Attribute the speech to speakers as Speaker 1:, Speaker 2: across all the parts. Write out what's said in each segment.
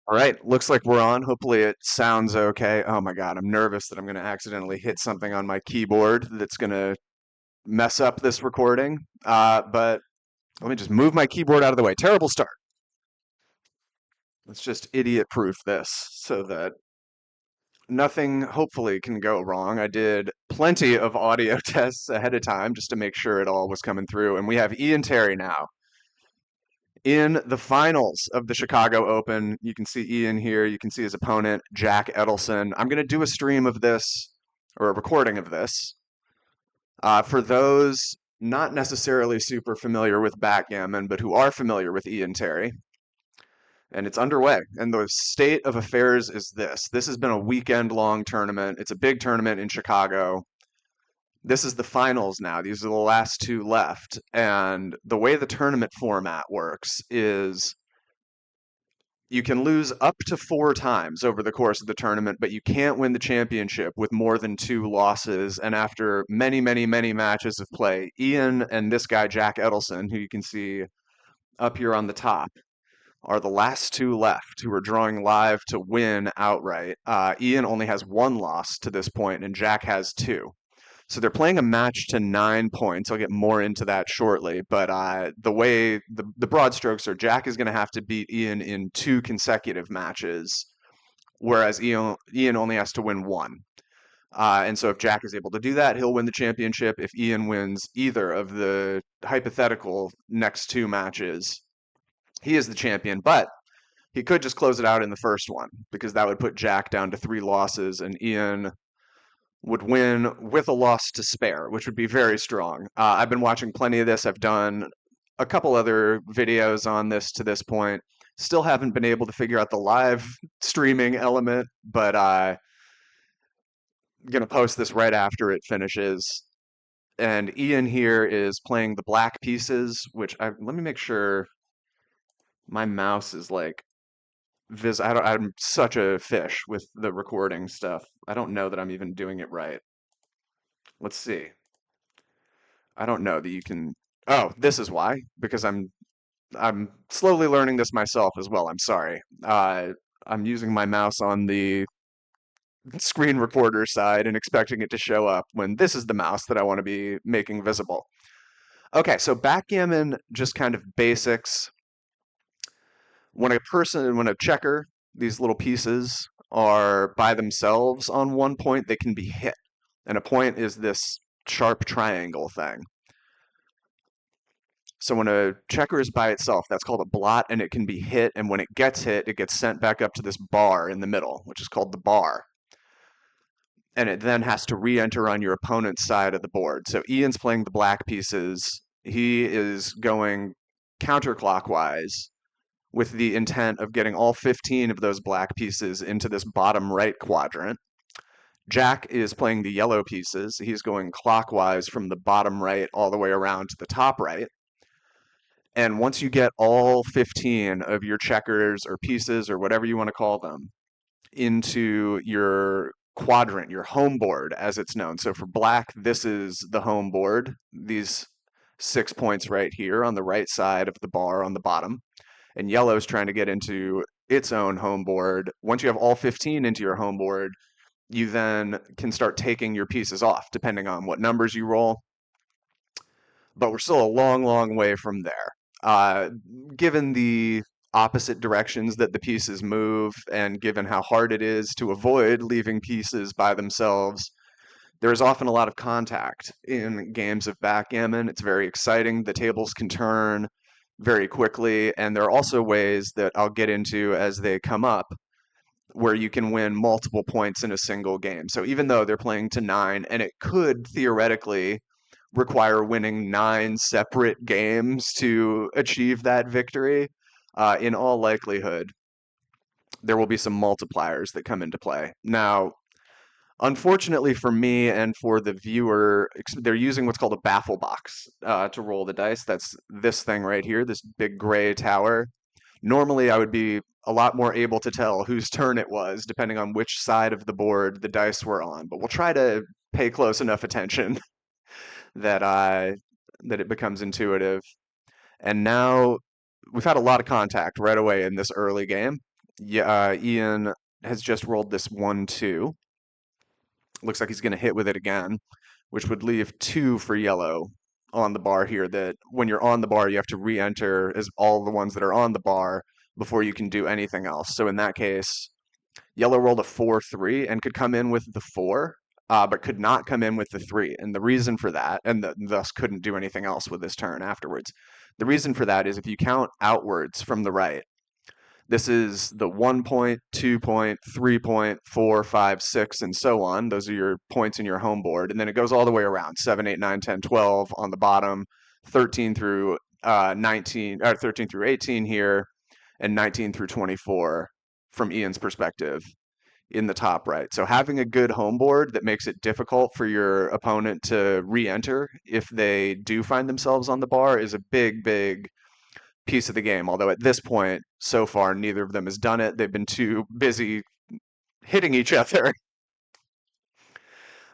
Speaker 1: All right, looks like we're on. Hopefully it sounds okay. Oh my God, I'm nervous that I'm going to accidentally hit something on my keyboard that's going to mess up this recording. But let me just move my keyboard out of the way. Terrible start. Let's just idiot proof this so that nothing hopefully can go wrong. I did plenty of audio tests ahead of time just to make sure it all was coming through. And we have Ian Terry now in the finals of the Chicago Open. You can see Ian here. You can see his opponent, Jack Edelson. I'm going to do a stream of this or a recording of this. For those not necessarily super familiar with backgammon, but who are familiar with Ian Terry, and it's underway. And the state of affairs is this. This has been a weekend long tournament. It's a big tournament in Chicago. This is the finals now. These are the last two left. And the way the tournament format works is you can lose up to four times over the course of the tournament, but you can't win the championship with more than two losses. And after many, many, many matches of play, Ian and this guy, Jack Edelson, who you can see up here on the top, are the last two left who are drawing live to win outright. Ian only has one loss to this point, and Jack has two. So they're playing a match to 9 points. I'll get more into that shortly. But the way the broad strokes are, Jack is going to have to beat Ian in two consecutive matches, whereas Ian only has to win one. And so if Jack is able to do that, he'll win the championship. If Ian wins either of the hypothetical next two matches, he is the champion. But he could just close it out in the first one because that would put Jack down to three losses and Ian would win with a loss to spare, which would be very strong. I've been watching plenty of this. I've done a couple other videos on this to this point. Still haven't been able to figure out the live streaming element, but I'm going to post this right after it finishes. And Ian here is playing the black pieces, let me make sure my mouse is like I'm such a fish with the recording stuff. I don't know that I'm even doing it right. Let's see. I don't know that you can. Oh, this is why. Because I'm slowly learning this myself as well. I'm sorry. I'm using my mouse on the screen recorder side and expecting it to show up when this is the mouse that I want to be making visible. Okay, so backgammon, just kind of basics. When a checker, these little pieces are by themselves on one point, they can be hit. And a point is this sharp triangle thing. So when a checker is by itself, that's called a blot, and it can be hit. And when it gets hit, it gets sent back up to this bar in the middle, which is called the bar. And it then has to re-enter on your opponent's side of the board. So Ian's playing the black pieces. He is going counterclockwise with the intent of getting all 15 of those black pieces into this bottom right quadrant. Jack is playing the yellow pieces. He's going clockwise from the bottom right all the way around to the top right. And once you get all 15 of your checkers or pieces or whatever you want to call them into your quadrant, your home board as it's known. So for black, this is the home board, these 6 points right here on the right side of the bar on the bottom. And yellow is trying to get into its own home board. Once you have all 15 into your home board, you then can start taking your pieces off depending on what numbers you roll. But we're still a long, long way from there. Uh, Given the opposite directions that the pieces move, and given how hard it is to avoid leaving pieces by themselves, there is often a lot of contact in games of backgammon. It's very exciting. The tables can turn very quickly, and there are also ways that I'll get into as they come up where you can win multiple points in a single game. So even though they're playing to nine, and it could theoretically require winning nine separate games to achieve that victory, in all likelihood, there will be some multipliers that come into play. Now, unfortunately for me and for the viewer, they're using what's called a baffle box to roll the dice. That's this thing right here, this big gray tower. Normally, I would be a lot more able to tell whose turn it was, depending on which side of the board the dice were on. But we'll try to pay close enough attention that that it becomes intuitive. And now we've had a lot of contact right away in this early game. Yeah, Ian has just rolled this 1-2. Looks like he's going to hit with it again, which would leave two for yellow on the bar here. That when you're on the bar, you have to re-enter as all the ones that are on the bar before you can do anything else. So in that case, yellow rolled a 4-3 and could come in with the 4, but could not come in with the 3. And the reason for that, and thus couldn't do anything else with this turn afterwards. The reason for that is if you count outwards from the right, this is the 1 point, 2 point, 3 point, 4, 5, 6, and so on. Those are your points in your home board. And then it goes all the way around 7, 8, 9, 10, 12 on the bottom, 13 through 19, or 13 through 18 here, and 19 through 24 from Ian's perspective in the top right. So having a good home board that makes it difficult for your opponent to re-enter if they do find themselves on the bar is a big, big piece of the game. Although at this point, so far, neither of them has done it. They've been too busy hitting each other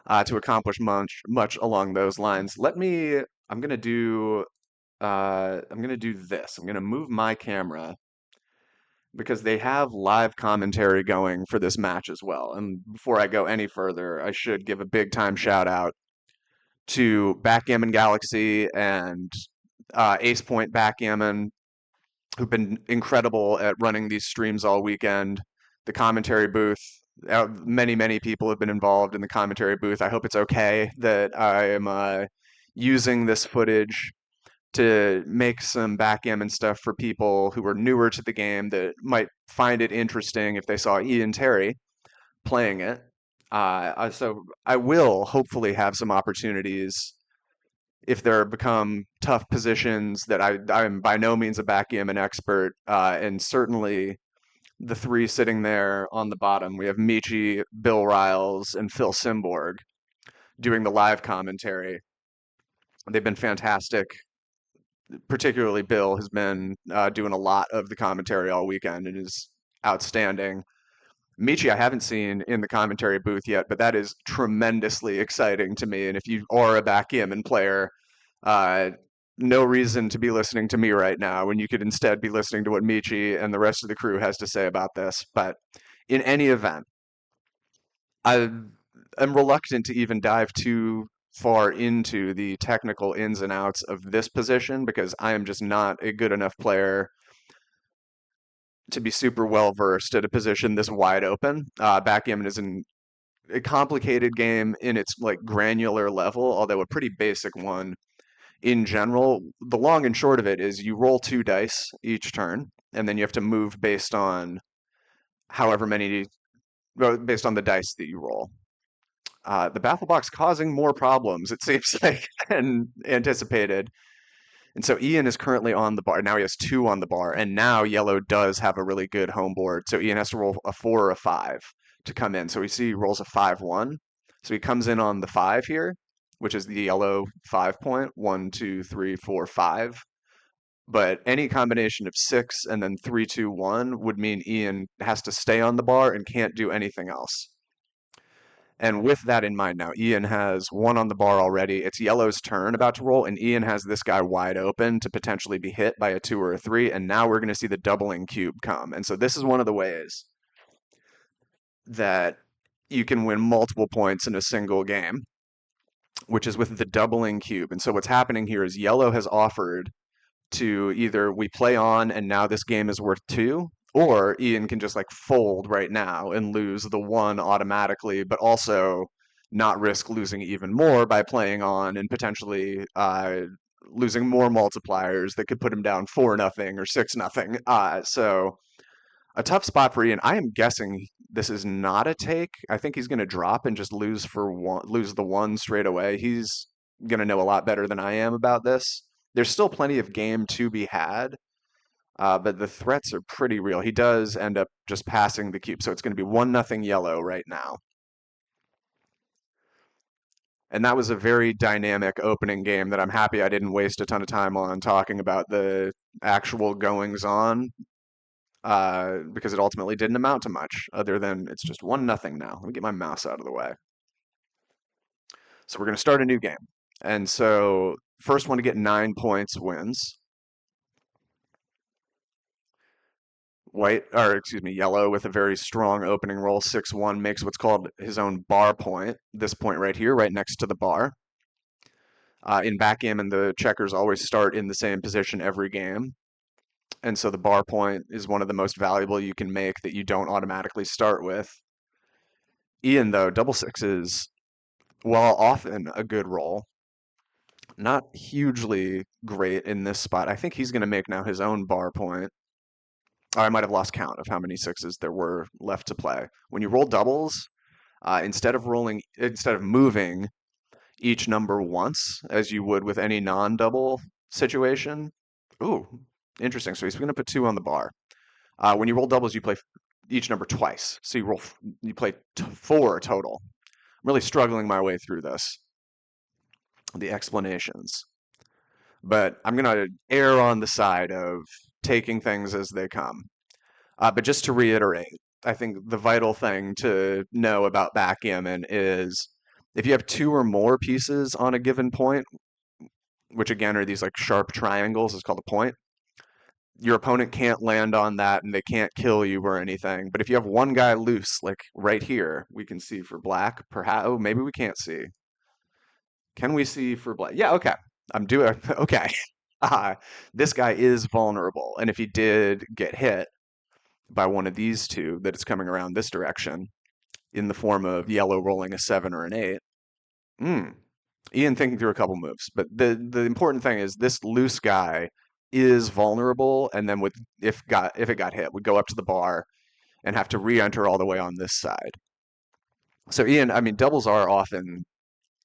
Speaker 1: to accomplish much along those lines. I'm gonna do, I'm gonna do this. I'm gonna move my camera because they have live commentary going for this match as well. And before I go any further, I should give a big time shout out to Backgammon Galaxy and Ace Point Backgammon, who've been incredible at running these streams all weekend. The commentary booth, many, many people have been involved in the commentary booth. I hope it's okay that I am using this footage to make some backgammon stuff for people who are newer to the game that might find it interesting if they saw Ian Terry playing it. So I will hopefully have some opportunities if there become tough positions that I'm by no means a backgammon expert, and certainly the three sitting there on the bottom. We have Michi, Bill Riles, and Phil Simborg doing the live commentary. They've been fantastic. Particularly Bill has been doing a lot of the commentary all weekend and is outstanding. Michi, I haven't seen in the commentary booth yet, but that is tremendously exciting to me. And if you are a backgammon player, uh, no reason to be listening to me right now when you could instead be listening to what Michi and the rest of the crew has to say about this. But in any event, I am reluctant to even dive too far into the technical ins and outs of this position because I am just not a good enough player to be super well versed at a position this wide open. Backgammon is a complicated game in its like granular level, although a pretty basic one in general. The long and short of it is you roll two dice each turn, and then you have to move based on however many, well, based on the dice that you roll. The Baffle Box causing more problems, it seems like, than anticipated. And so Ian is currently on the bar. Now he has two on the bar, and now yellow does have a really good home board. So Ian has to roll a 4 or a 5 to come in. So we see he rolls a 5-1. So he comes in on the 5 here, which is the yellow 5 point. 1, 2, 3, 4, 5. But any combination of 6 and then 3, 2, 1 would mean Ian has to stay on the bar and can't do anything else. And with that in mind now, Ian has one on the bar already. It's yellow's turn about to roll, and Ian has this guy wide open to potentially be hit by a 2 or a 3. And now we're going to see the doubling cube come. And so this is one of the ways that you can win multiple points in a single game, which is with the doubling cube. And so what's happening here is yellow has offered to either we play on and now this game is worth 2, or Ian can just like fold right now and lose the 1 automatically, but also not risk losing even more by playing on and potentially losing more multipliers that could put him down 4-0 or 6-0. So a tough spot for Ian. I am guessing this is not a take. I think he's going to drop and just lose the 1 straight away. He's going to know a lot better than I am about this. There's still plenty of game to be had, but the threats are pretty real. He does end up just passing the cube, so it's going to be 1-0 yellow right now. And that was a very dynamic opening game that I'm happy I didn't waste a ton of time on talking about the actual goings on, because it ultimately didn't amount to much other than it's just 1-0 now. Let me get my mouse out of the way. So we're going to start a new game. And so first one to get 9 points wins. White, or excuse me, yellow with a very strong opening roll, 6-1, makes what's called his own bar point. This point right here, right next to the bar. In backgammon, the checkers always start in the same position every game. And so the bar point is one of the most valuable you can make that you don't automatically start with. Ian, though, double six is, while often a good roll, not hugely great in this spot. I think he's going to make now his own bar point. Or I might have lost count of how many sixes there were left to play. When you roll doubles, instead of moving each number once, as you would with any non-double situation. Ooh, interesting. So he's going to put two on the bar. When you roll doubles, you play each number twice. So you play four total. I'm really struggling my way through this, the explanations. But I'm going to err on the side of taking things as they come. But just to reiterate, I think the vital thing to know about backgammon is if you have two or more pieces on a given point, which again are these like sharp triangles, is called a point. Your opponent can't land on that and they can't kill you or anything. But if you have one guy loose, like right here, we can see for black, perhaps, oh, maybe we can't see. Can we see for black? Yeah, okay. I'm doing, okay. Uh, this guy is vulnerable. And if he did get hit by one of these two that is coming around this direction in the form of yellow rolling a 7 or an 8, Ian thinking through a couple moves, but the important thing is this loose guy is vulnerable, and then if it got hit, would go up to the bar and have to re-enter all the way on this side. So Ian, I mean, doubles are often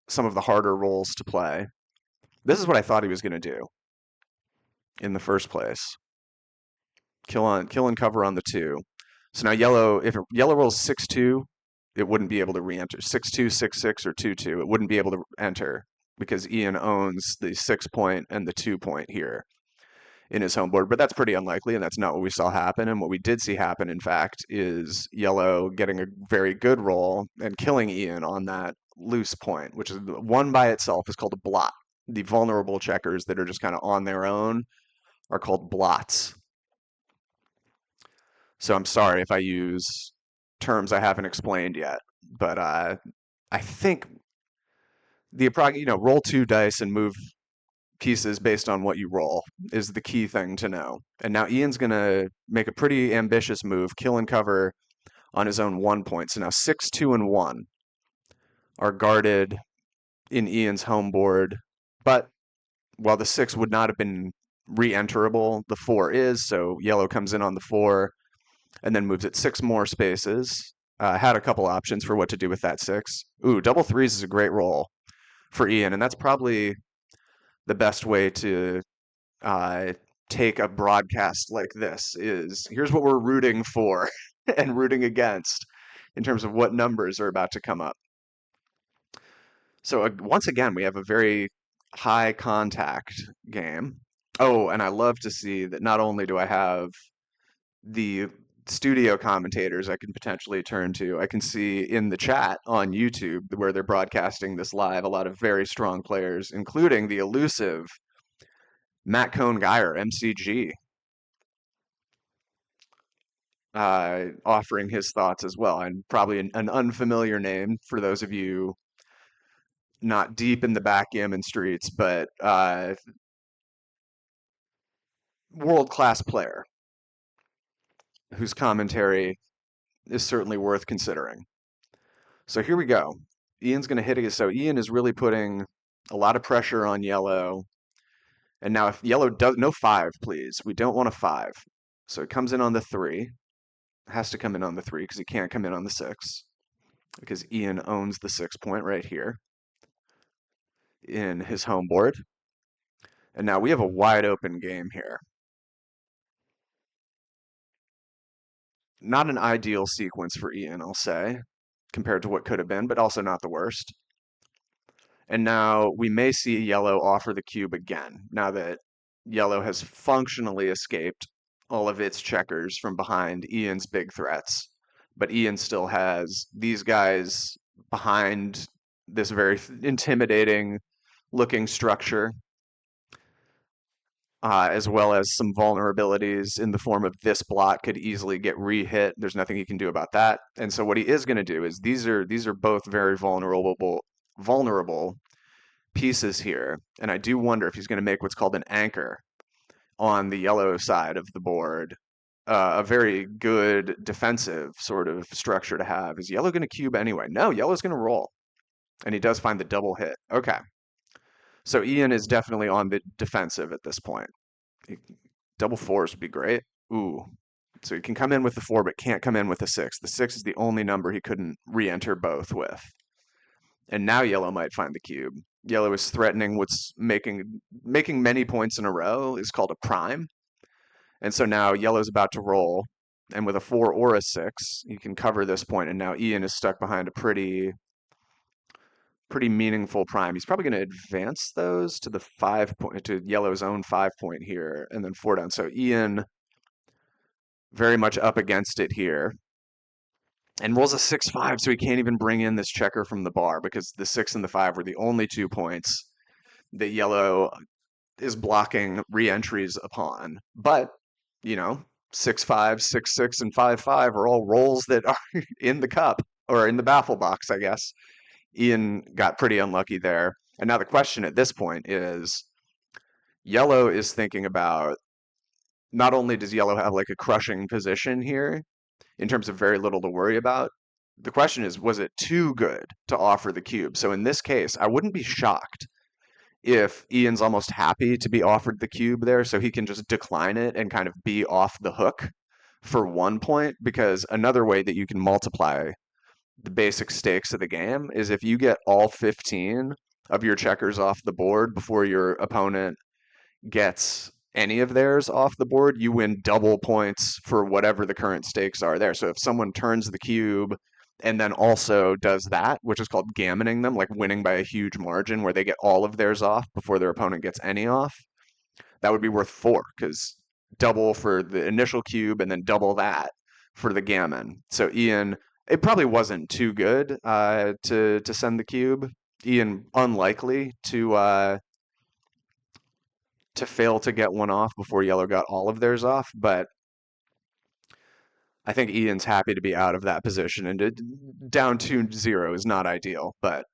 Speaker 1: some of the harder roles to play. This is what I thought he was going to do in the first place. Kill and cover on the 2. So now yellow, if yellow rolls 6-2, it wouldn't be able to re-enter. 6-2, 6-6, or 2-2, it wouldn't be able to enter because Ian owns the 6 point and the 2 point here in his home board. But that's pretty unlikely, and that's not what we saw happen. And what we did see happen, in fact, is yellow getting a very good roll and killing Ian on that loose point, which is one by itself is called a blot. The vulnerable checkers that are just kind of on their own are called blots. So I'm sorry if I use terms I haven't explained yet, but I think roll 2 dice and move pieces based on what you roll is the key thing to know. And now Ian's gonna make a pretty ambitious move, kill and cover on his own 1 point. So now 6, 2, and 1 are guarded in Ian's home board, but while the 6 would not have been re-enterable, the 4 is, so yellow comes in on the 4 and then moves it 6 more spaces. Had a couple options for what to do with that 6. Ooh, double threes is a great roll for Ian, and that's probably the best way to uh, take a broadcast like this is here's what we're rooting for and rooting against in terms of what numbers are about to come up. So once again, we have a very high contact game. Oh, and I love to see that not only do I have the studio commentators I can potentially turn to. I can see in the chat on YouTube where they're broadcasting this live a lot of very strong players, including the elusive Matt Cohn-Geyer, MCG, offering his thoughts as well. And probably an unfamiliar name for those of you not deep in the backgammon streets, but world-class player whose commentary is certainly worth considering. So here we go. Ian's going to hit it. So Ian is really putting a lot of pressure on yellow. And now if yellow does, no 5, please. We don't want a 5. So it comes in on the 3. Has to come in on the 3 because he can't come in on the 6. Because Ian owns the 6 point right here in his home board. And now we have a wide open game here. Not an ideal sequence for Ian, I'll say, compared to what could have been, but also not the worst. And now we may see yellow offer the cube again, now that yellow has functionally escaped all of its checkers from behind Ian's big threats. But Ian still has these guys behind this very intimidating looking structure as well as some vulnerabilities in the form of this blot could easily get re-hit. There's nothing he can do about that. And so what he is going to do is these are both very vulnerable pieces here. And I do wonder if he's going to make what's called an anchor on the yellow side of the board. A very good defensive sort of structure to have. Is yellow going to cube anyway? No, yellow's going to roll. And he does find the double hit. Okay. So Ian is definitely on the defensive at this point. Double fours would be great. Ooh. So he can come in with the four, but can't come in with the six. The six is the only number he couldn't re-enter both with. And now yellow might find the cube. Yellow is threatening what's making many points in a row is called a prime. And so now yellow's about to roll. And with a four or a six, he can cover this point. And now Ian is stuck behind a pretty meaningful prime. He's probably going to advance those to the 5 point to yellow's own 5 point here, and then four down. So Ian very much up against it here, and rolls a 6-5, so he can't even bring in this checker from the bar because the 6 and the 5 were the only 2 points that yellow is blocking re-entries upon. But you know, 6-5, 6-6, and 5-5 are all rolls that are in the cup or in the baffle box, I guess. Ian got pretty unlucky there. And now the question at this point is yellow is thinking about not only does yellow have like a crushing position here in terms of very little to worry about, the question is, was it too good to offer the cube? So in this case, I wouldn't be shocked if Ian's almost happy to be offered the cube there so he can just decline it and kind of be off the hook for 1 point, because another way that you can multiply the basic stakes of the game is if you get all 15 of your checkers off the board before your opponent gets any of theirs off the board, you win double points for whatever the current stakes are there. So if someone turns the cube and then also does that, which is called gammoning them, like winning by a huge margin where they get all of theirs off before their opponent gets any off, that would be worth 4 because double for the initial cube and then double that for the gammon. So Ian, it probably wasn't too good to send the cube. Ian unlikely to fail to get one off before yellow got all of theirs off, but I think Ian's happy to be out of that position, and down 2-0 is not ideal, but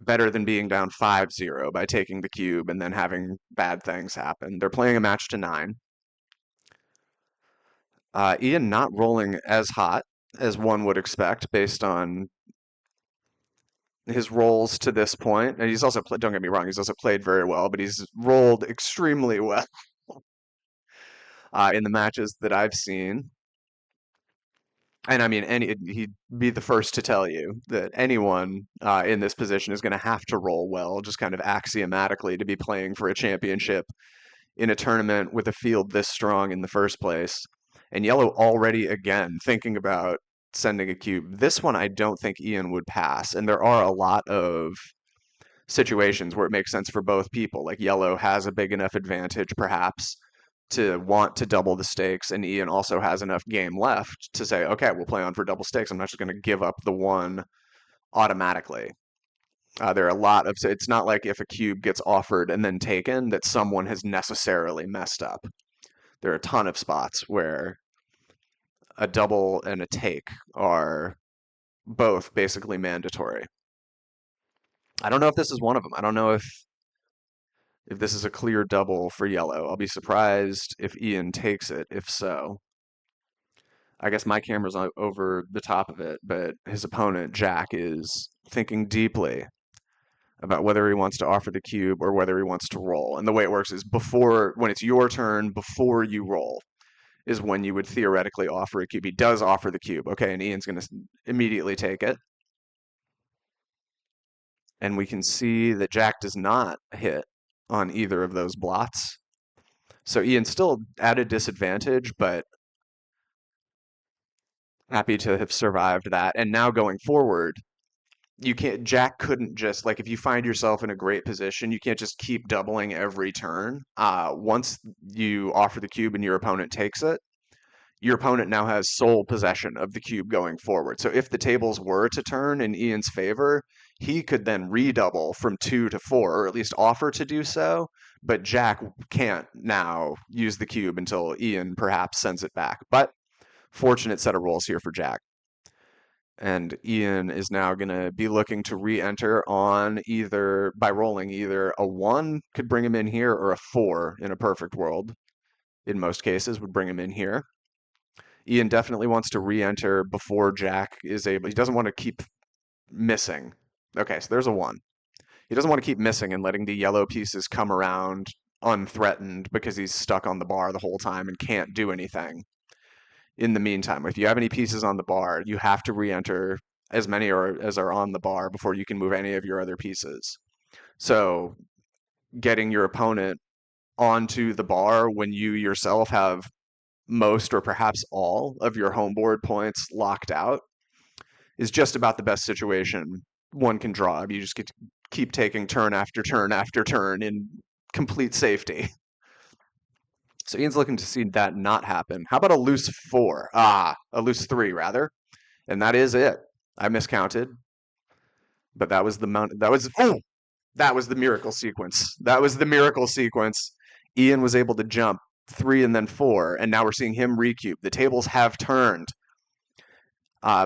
Speaker 1: better than being down 5-0 by taking the cube and then having bad things happen. They're playing a match to 9. Ian not rolling as hot as one would expect based on his rolls to this point. And he's also, don't get me wrong, he's also played very well, but he's rolled extremely well in the matches that I've seen. And I mean, he'd be the first to tell you that anyone in this position is going to have to roll well, just kind of axiomatically, to be playing for a championship in a tournament with a field this strong in the first place. And yellow already again thinking about sending a cube. This one I don't think Ian would pass, and there are a lot of situations where it makes sense for both people. Like yellow has a big enough advantage, perhaps, to want to double the stakes, and Ian also has enough game left to say, okay, we'll play on for double stakes. I'm not just going to give up the one automatically. There are a lot of, so it's not like if a cube gets offered and then taken that someone has necessarily messed up. There are a ton of spots where a double and a take are both basically mandatory. I don't know if this is one of them. I don't know if this is a clear double for yellow. I'll be surprised if Ian takes it, if so. I guess my camera's over the top of it, but his opponent, Jack, is thinking deeply about whether he wants to offer the cube or whether he wants to roll. And the way it works is when it's your turn, before you roll, is when you would theoretically offer a cube. He does offer the cube, okay, and Ian's going to immediately take it. And we can see that Jack does not hit on either of those blots. So Ian's still at a disadvantage, but happy to have survived that. And now going forward, Jack couldn't just, like, if you find yourself in a great position, you can't just keep doubling every turn. Once you offer the cube and your opponent takes it, your opponent now has sole possession of the cube going forward. So if the tables were to turn in Ian's favor, he could then redouble from 2 to 4, or at least offer to do so. But Jack can't now use the cube until Ian perhaps sends it back. But fortunate set of rules here for Jack. And Ian is now going to be looking to re-enter on either by rolling either a 1 could bring him in here, or a 4 in a perfect world, in most cases, would bring him in here. Ian definitely wants to re-enter before Jack is able. He doesn't want to keep missing. Okay, so there's a 1. He doesn't want to keep missing and letting the yellow pieces come around unthreatened because he's stuck on the bar the whole time and can't do anything. In the meantime, if you have any pieces on the bar, you have to re-enter as many as are on the bar before you can move any of your other pieces. So getting your opponent onto the bar when you yourself have most or perhaps all of your homeboard points locked out is just about the best situation one can draw. You just get to keep taking turn after turn after turn in complete safety. So Ian's looking to see that not happen. How about a loose 4? A loose 3 rather. And that is it. I miscounted. But that was the that was the miracle sequence. That was the miracle sequence. Ian was able to jump 3 and then 4, and now we're seeing him recube. The tables have turned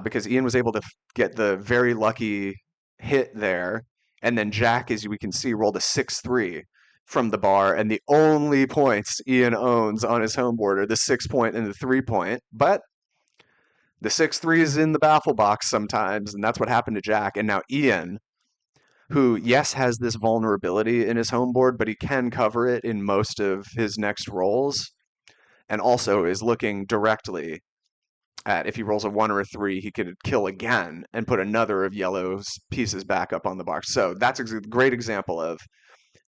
Speaker 1: because Ian was able to get the very lucky hit there, and then Jack, as we can see, rolled a 6-3 from the bar, and the only points Ian owns on his home board are the 6-point and the 3-point, but the 6-3 is in the baffle box sometimes, and that's what happened to Jack. And now Ian, who, yes, has this vulnerability in his home board, but he can cover it in most of his next rolls, and also is looking directly at if he rolls a 1 or a 3, he could kill again and put another of yellow's pieces back up on the box. So that's a great example of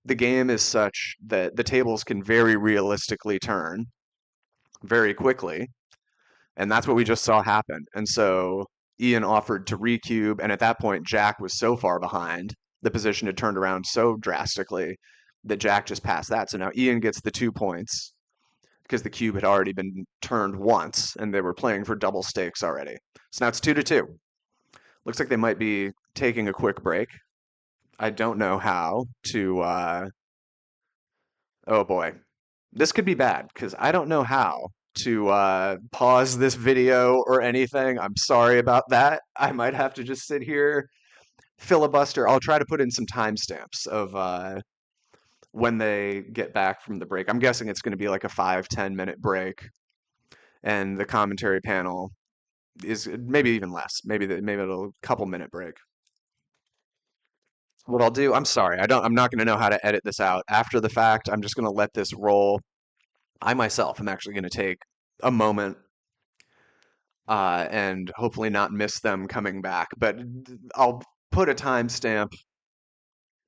Speaker 1: the game is such that the tables can very realistically turn very quickly, and that's what we just saw happen. And so Ian offered to recube, and at that point, Jack was so far behind. The position had turned around so drastically that Jack just passed that. So now Ian gets the 2 points because the cube had already been turned once, and they were playing for double stakes already. So now it's 2-2. Looks like they might be taking a quick break. I don't know how to. Oh boy, this could be bad because I don't know how to pause this video or anything. I'm sorry about that. I might have to just sit here, filibuster. I'll try to put in some timestamps of when they get back from the break. I'm guessing it's going to be like a 5-10 minute break, and the commentary panel is maybe even less. Maybe it'll a couple minute break. What I'll do, I'm sorry, I'm not going to know how to edit this out after the fact. I'm just going to let this roll. I myself am actually going to take a moment and hopefully not miss them coming back. But I'll put a timestamp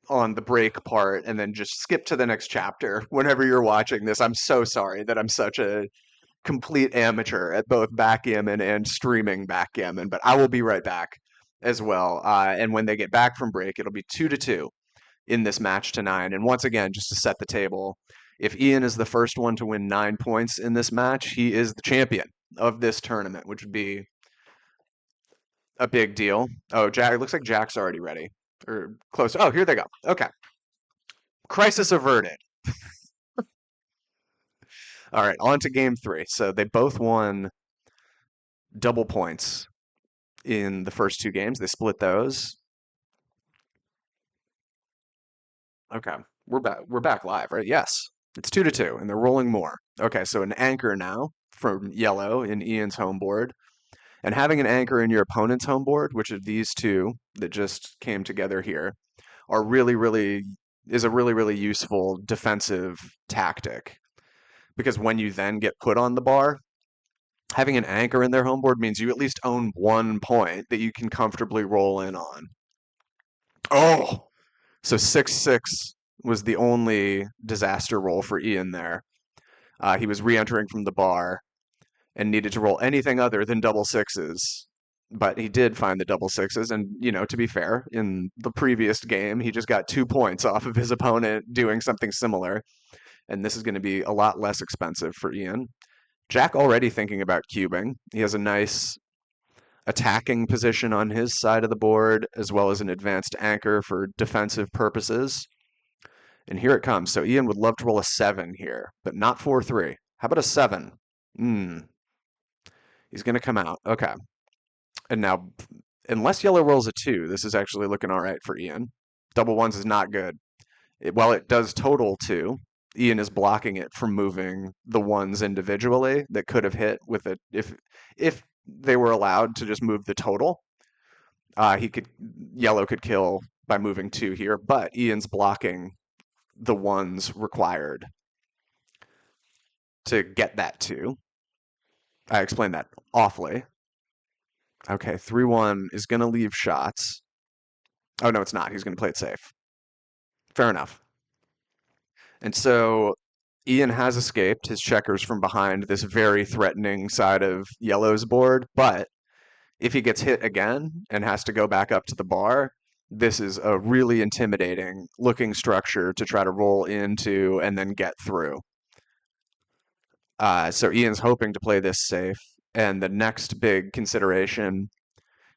Speaker 1: on the break part and then just skip to the next chapter whenever you're watching this. I'm so sorry that I'm such a complete amateur at both backgammon and streaming backgammon, but I will be right back as well. And when they get back from break, it'll be 2-2 in this match to 9. And once again, just to set the table, if Ian is the first one to win 9 points in this match, he is the champion of this tournament, which would be a big deal. Oh, Jack, it looks like Jack's already ready. Or close. Oh, here they go. Okay. Crisis averted. All right, on to game 3. So they both won double points in the first 2 games. They split those. Okay, we're back live, right? Yes. It's 2-2, and they're rolling more. Okay, so an anchor now from yellow in Ian's home board. And having an anchor in your opponent's home board, which of these two that just came together here, are is a really useful defensive tactic. Because when you then get put on the bar, having an anchor in their home board means you at least own 1 point that you can comfortably roll in on. Oh! So 6-6 was the only disaster roll for Ian there. He was re-entering from the bar and needed to roll anything other than double sixes. But he did find the double sixes, and, to be fair, in the previous game, he just got 2 points off of his opponent doing something similar. And this is going to be a lot less expensive for Ian. Jack already thinking about cubing. He has a nice attacking position on his side of the board, as well as an advanced anchor for defensive purposes. And here it comes. So Ian would love to roll a 7 here, but not 4-3. How about a 7? Hmm. He's going to come out. Okay. And now, unless yellow rolls a 2, this is actually looking all right for Ian. Double ones is not good. While it does total 2, Ian is blocking it from moving the ones individually that could have hit with it if they were allowed to just move the total. He could Yellow could kill by moving 2 here, but Ian's blocking the ones required to get that 2. I explained that awfully. Okay, 3-1 is going to leave shots. Oh, no, it's not. He's going to play it safe. Fair enough. And so Ian has escaped his checkers from behind this very threatening side of Yellow's board, but if he gets hit again and has to go back up to the bar, this is a really intimidating looking structure to try to roll into and then get through. So Ian's hoping to play this safe, and the next big consideration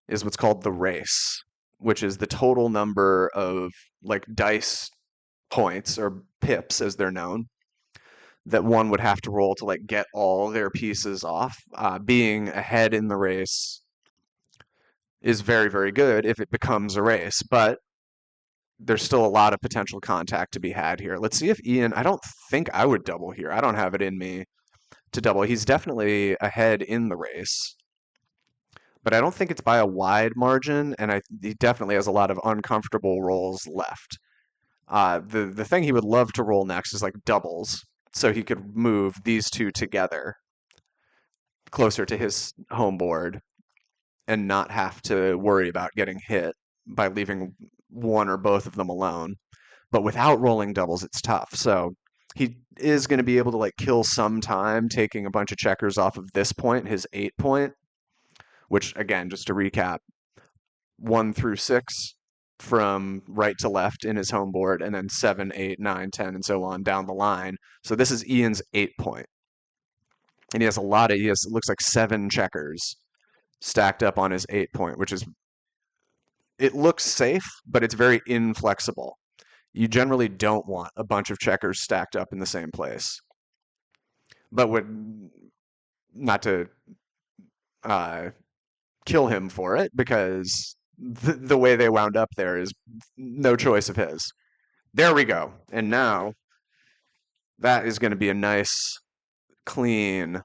Speaker 1: is what's called the race, which is the total number of like dice points or pips as they're known that one would have to roll to like get all their pieces off. Being ahead in the race is very, very good if it becomes a race, but there's still a lot of potential contact to be had here. Let's see if Ian, I don't think I would double here. I don't have it in me to double. He's definitely ahead in the race, but I don't think it's by a wide margin, and he definitely has a lot of uncomfortable rolls left. The thing he would love to roll next is like doubles, so he could move these two together closer to his home board and not have to worry about getting hit by leaving one or both of them alone. But without rolling doubles, it's tough. So he is going to be able to like kill some time taking a bunch of checkers off of this point, his 8 point, which again, just to recap, 1 through 6 from right to left in his home board, and then 7, 8, 9, 10, and so on down the line. So this is Ian's 8 point. And he has it looks like 7 checkers stacked up on his 8 point, which is, it looks safe, but it's very inflexible. You generally don't want a bunch of checkers stacked up in the same place. But would not to uh, kill him for it, because the way they wound up there is no choice of his. There we go. And now that is going to be a nice, clean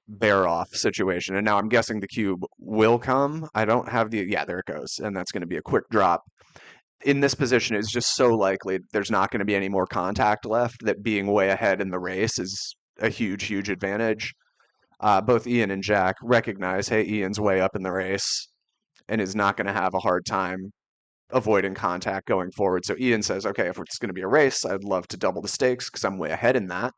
Speaker 1: bear off situation. And now I'm guessing the cube will come. I don't have yeah, there it goes. And that's going to be a quick drop. In this position, it's just so likely there's not going to be any more contact left that being way ahead in the race is a huge, huge advantage. Both Ian and Jack recognize, hey, Ian's way up in the race and is not going to have a hard time avoiding contact going forward. So Ian says, okay, if it's going to be a race, I'd love to double the stakes because I'm way ahead in that.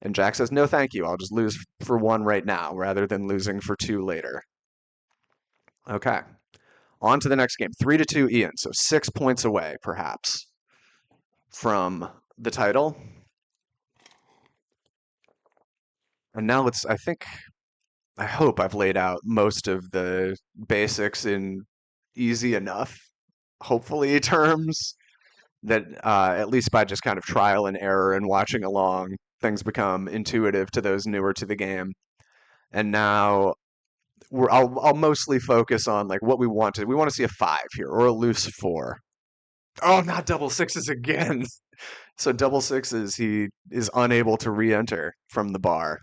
Speaker 1: And Jack says, no, thank you. I'll just lose for 1 right now rather than losing for 2 later. Okay. On to the next game. 3-2 Ian. So 6 points away, perhaps, from the title. And now I hope I've laid out most of the basics in easy enough, hopefully, terms that at least by just kind of trial and error and watching along, things become intuitive to those newer to the game. And now I'll mostly focus on like what we want to. We want to see a 5 here or a loose 4. Oh, not double sixes again. So double sixes, he is unable to re-enter from the bar.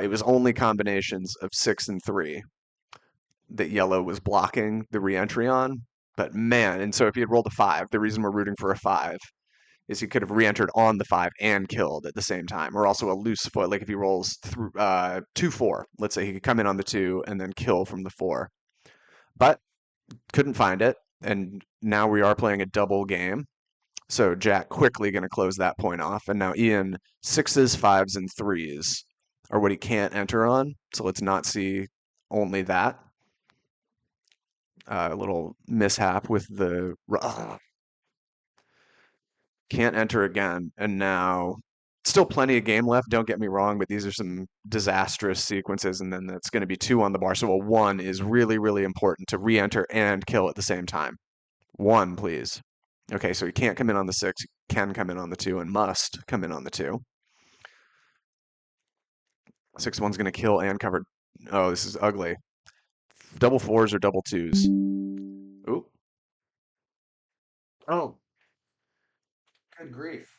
Speaker 1: It was only combinations of 6 and 3 that yellow was blocking the re-entry on. But man, and so if he had rolled a 5, the reason we're rooting for a 5 is he could have re-entered on the 5 and killed at the same time, or also a loose foot. Like if he rolls through 2-4, let's say he could come in on the 2 and then kill from the 4, but couldn't find it. And now we are playing a double game. So Jack quickly going to close that point off, and now Ian 6s, 5s, and 3s are what he can't enter on. So let's not see only that. A little mishap with the can't enter again, and now Still plenty of game left, don't get me wrong, but these are some disastrous sequences, and then that's going to be two on the bar. So a one is really, really important to re-enter and kill at the same time. One, please. Okay, so he can't come in on the six, can come in on the two, and must come in on the two. 6-1's going to kill and cover. Oh, this is ugly. Double fours or double twos. Ooh. Oh, good grief.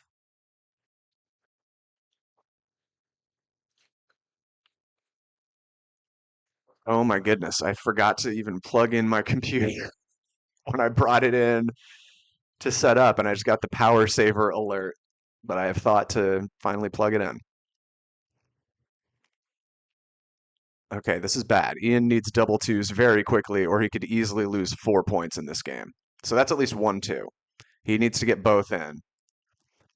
Speaker 1: Oh my goodness, I forgot to even plug in my computer when I brought it in to set up, and I just got the power saver alert. But I have thought to finally plug it in. Okay, this is bad. Ian needs double twos very quickly, or he could easily lose 4 points in this game. So that's at least 1-2. He needs to get both in.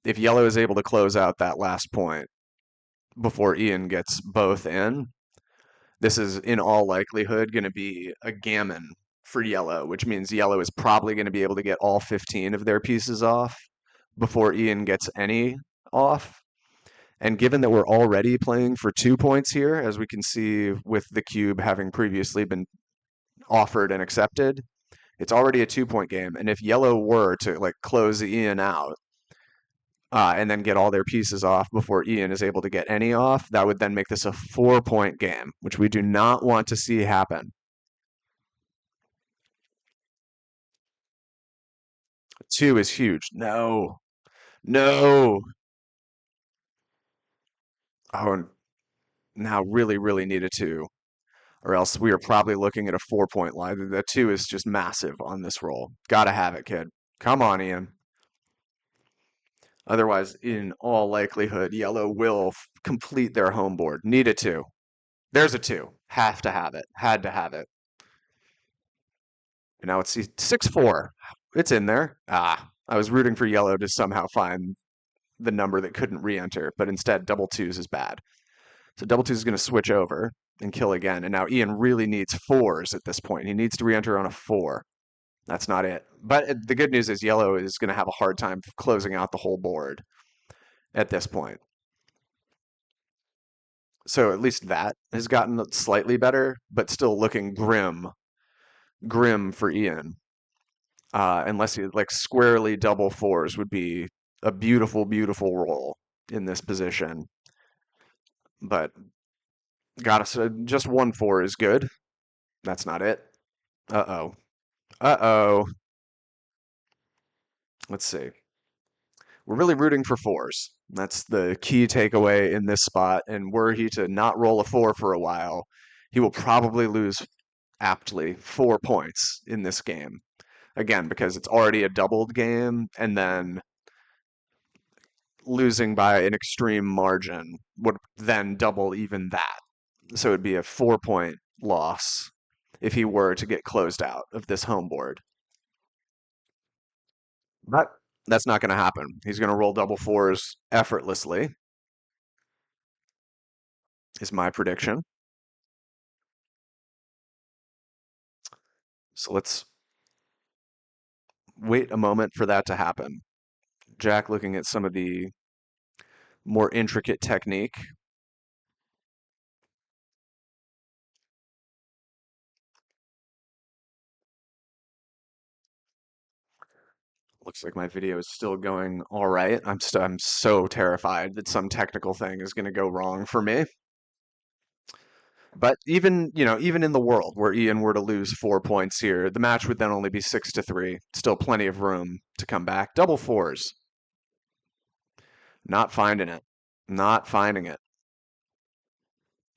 Speaker 1: If yellow is able to close out that last point before Ian gets both in, this is in all likelihood going to be a gammon for yellow, which means yellow is probably going to be able to get all 15 of their pieces off before Ian gets any off. And given that we're already playing for 2 points here, as we can see with the cube having previously been offered and accepted, it's already a 2 point game. And if yellow were to like close Ian out and then get all their pieces off before Ian is able to get any off, that would then make this a 4 point game, which we do not want to see happen. Two is huge. No, no. Oh, and now really, really need a two, or else we are probably looking at a 4 point line. The two is just massive on this roll. Gotta have it, kid. Come on, Ian. Otherwise, in all likelihood, yellow will complete their home board. Need a two. There's a two. Have to have it. Had to have it. And now it's 6-4. It's in there. Ah, I was rooting for yellow to somehow find the number that couldn't re-enter, but instead double twos is bad. So double twos is going to switch over and kill again. And now Ian really needs fours at this point. He needs to re-enter on a four. That's not it. But the good news is yellow is going to have a hard time closing out the whole board at this point. So at least that has gotten slightly better, but still looking grim for Ian. Unless he like squarely double fours would be a beautiful, beautiful roll in this position. But gotta say, just 1-4 is good. That's not it. Uh-oh. Uh-oh. Let's see. We're really rooting for fours. That's the key takeaway in this spot. And were he to not roll a four for a while, he will probably lose aptly 4 points in this game. Again, because it's already a doubled game, and then losing by an extreme margin would then double even that. So it'd be a 4 point loss if he were to get closed out of this home board. But that's not going to happen. He's going to roll double fours effortlessly, is my prediction. So let's wait a moment for that to happen. Jack looking at some of the more intricate technique. Looks like my video is still going all right. I'm so terrified that some technical thing is going to go wrong for me. But even in the world where Ian were to lose 4 points here, the match would then only be 6-3. Still plenty of room to come back. Double fours. Not finding it. Not finding it.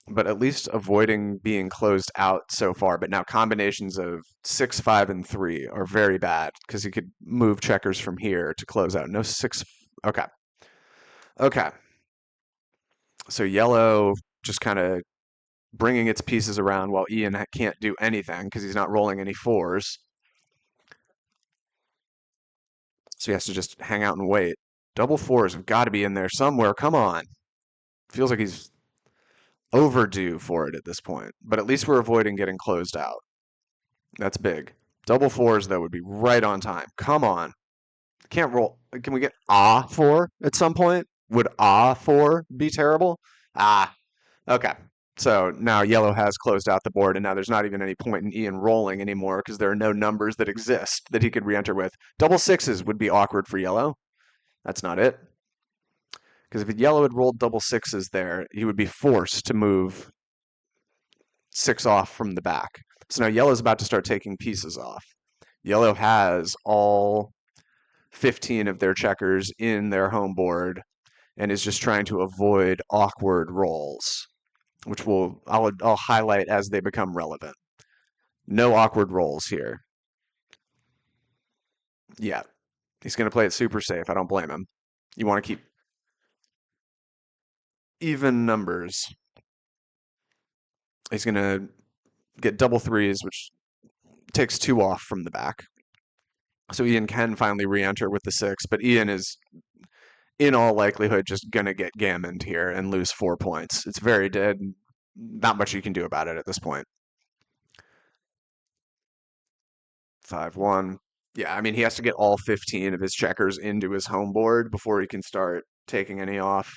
Speaker 1: But at least avoiding being closed out so far. But now combinations of 6, 5, and 3 are very bad because he could move checkers from here to close out. No 6. Okay. Okay. So yellow just kind of bringing its pieces around while Ian can't do anything because he's not rolling any fours. So he has to just hang out and wait. Double fours have got to be in there somewhere. Come on. Feels like he's overdue for it at this point. But at least we're avoiding getting closed out. That's big. Double fours, though, would be right on time. Come on. Can't roll. Can we get four at some point? Would A4 be terrible? Ah, okay. So now yellow has closed out the board, and now there's not even any point in Ian rolling anymore because there are no numbers that exist that he could re-enter with. Double sixes would be awkward for yellow. That's not it. Because if yellow had rolled double sixes there, he would be forced to move six off from the back. So now yellow's about to start taking pieces off. Yellow has all 15 of their checkers in their home board and is just trying to avoid awkward rolls, which I'll highlight as they become relevant. No awkward rolls here. Yeah, he's going to play it super safe. I don't blame him. You want to keep even numbers. He's going to get double threes, which takes two off from the back. So Ian can finally re-enter with the six, but Ian is in all likelihood just gonna get gammoned here and lose 4 points. It's very dead. Not much you can do about it at this point. 5-1. Yeah, I mean he has to get all 15 of his checkers into his home board before he can start taking any off.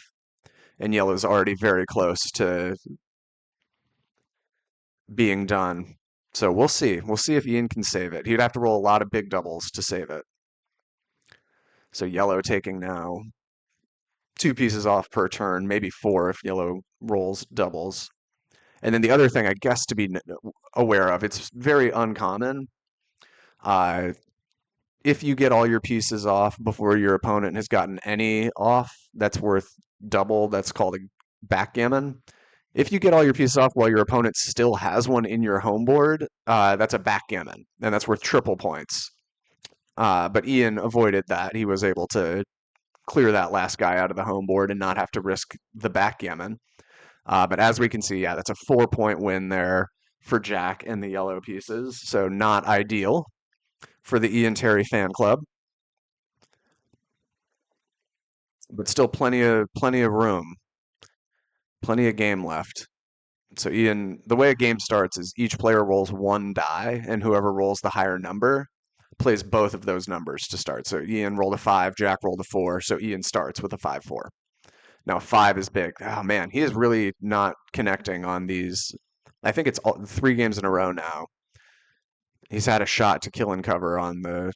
Speaker 1: And yellow's already very close to being done. So we'll see. We'll see if Ian can save it. He'd have to roll a lot of big doubles to save it. So yellow taking now two pieces off per turn, maybe four if yellow rolls doubles. And then the other thing, I guess, to be aware of, it's very uncommon. Uh, if you get all your pieces off before your opponent has gotten any off, that's worth double. That's called a backgammon. If you get all your pieces off while your opponent still has one in your home board, that's a backgammon, and that's worth triple points. But Ian avoided that. He was able to clear that last guy out of the home board and not have to risk the backgammon. But as we can see, yeah, that's a 4 point win there for Jack and the yellow pieces. So not ideal for the Ian Terry fan club, but still plenty of room, plenty of game left. So Ian, the way a game starts is each player rolls one die, and whoever rolls the higher number plays both of those numbers to start. So Ian rolled a 5, Jack rolled a 4, so Ian starts with a 5-4. Now 5 is big. Oh man, he is really not connecting on these. I think it's all, 3 games in a row now. He's had a shot to kill and cover on the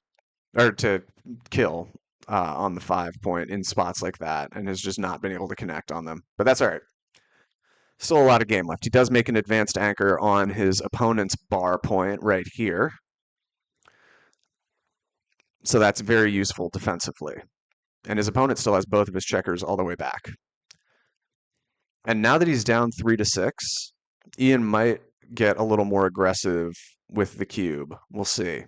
Speaker 1: or to kill on the 5 point in spots like that, and has just not been able to connect on them. But that's all right. Still a lot of game left. He does make an advanced anchor on his opponent's bar point right here, so that's very useful defensively. And his opponent still has both of his checkers all the way back. And now that he's down 3-6, Ian might get a little more aggressive with the cube. We'll see.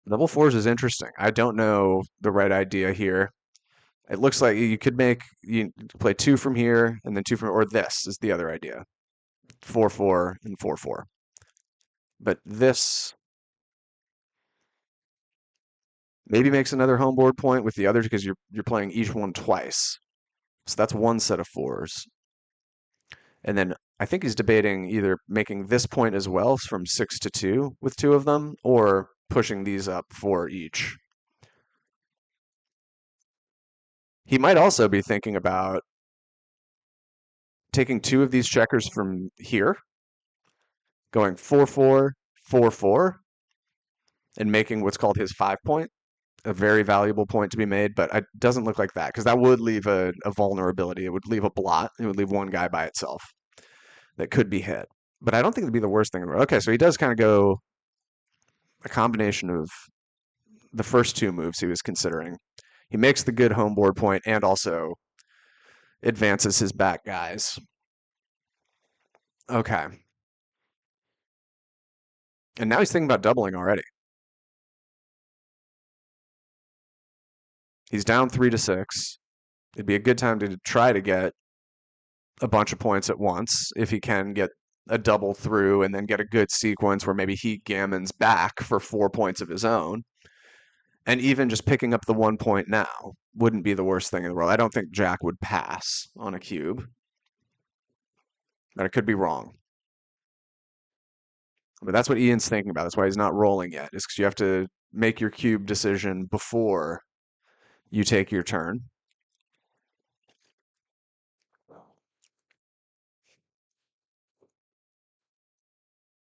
Speaker 1: Double fours is interesting. I don't know the right idea here. It looks like you play two from here and then two from, or this is the other idea. 4-4 and 4-4. But this maybe makes another homeboard point with the other because you're playing each one twice. So that's one set of fours. And then I think he's debating either making this point as well from 6-2 with two of them, or pushing these up for each. He might also be thinking about taking two of these checkers from here, going 4-4, 4-4, and making what's called his 5 point, a very valuable point to be made, but it doesn't look like that because that would leave a vulnerability. It would leave a blot. It would leave one guy by itself that could be hit. But I don't think it'd be the worst thing in the world. Okay, so he does kind of go a combination of the first two moves he was considering. He makes the good home board point and also advances his back guys. Okay. And now he's thinking about doubling already. He's down 3-6. It'd be a good time to try to get a bunch of points at once if he can get a double through and then get a good sequence where maybe he gammons back for 4 points of his own. And even just picking up the 1 point now wouldn't be the worst thing in the world. I don't think Jack would pass on a cube, but I could be wrong. But that's what Ian's thinking about. That's why he's not rolling yet, is because you have to make your cube decision before you take your turn.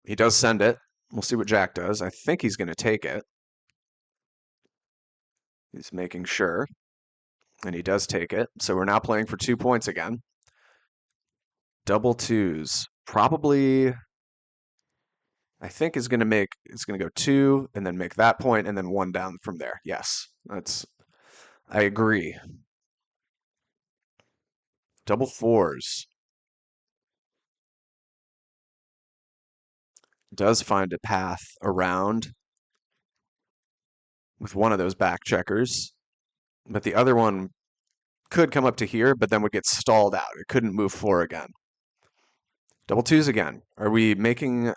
Speaker 1: He does send it. We'll see what Jack does. I think he's going to take it. He's making sure, and he does take it. So we're now playing for 2 points again. Double twos. Probably, I think is going to make, it's going to go two and then make that point and then one down from there. Yes, I agree. Double fours. Does find a path around with one of those back checkers, but the other one could come up to here, but then would get stalled out. It couldn't move four again. Double twos again. Are we making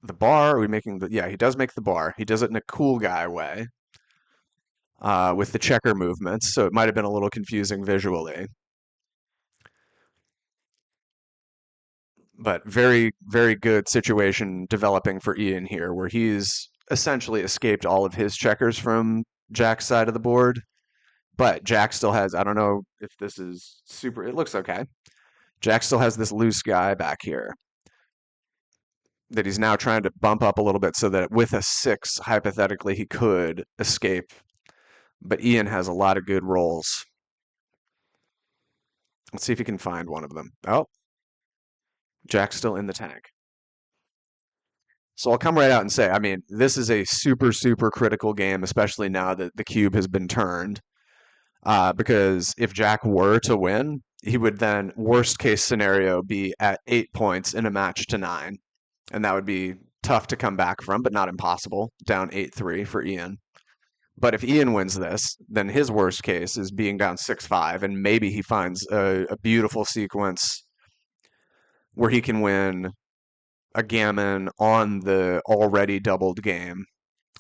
Speaker 1: the bar? Are we making the, yeah, he does make the bar. He does it in a cool guy way with the checker movements, so it might have been a little confusing visually. But very, very good situation developing for Ian here, where he's essentially escaped all of his checkers from Jack's side of the board. But Jack still has, I don't know if this is super, it looks okay. Jack still has this loose guy back here that he's now trying to bump up a little bit so that with a six, hypothetically, he could escape. But Ian has a lot of good rolls. Let's see if he can find one of them. Oh, Jack's still in the tank. So I'll come right out and say, I mean, this is a super, super critical game, especially now that the cube has been turned. Because if Jack were to win, he would then, worst case scenario, be at 8 points in a match to 9. And that would be tough to come back from, but not impossible. Down 8-3 for Ian. But if Ian wins this, then his worst case is being down 6-5, and maybe he finds a beautiful sequence where he can win a gammon on the already doubled game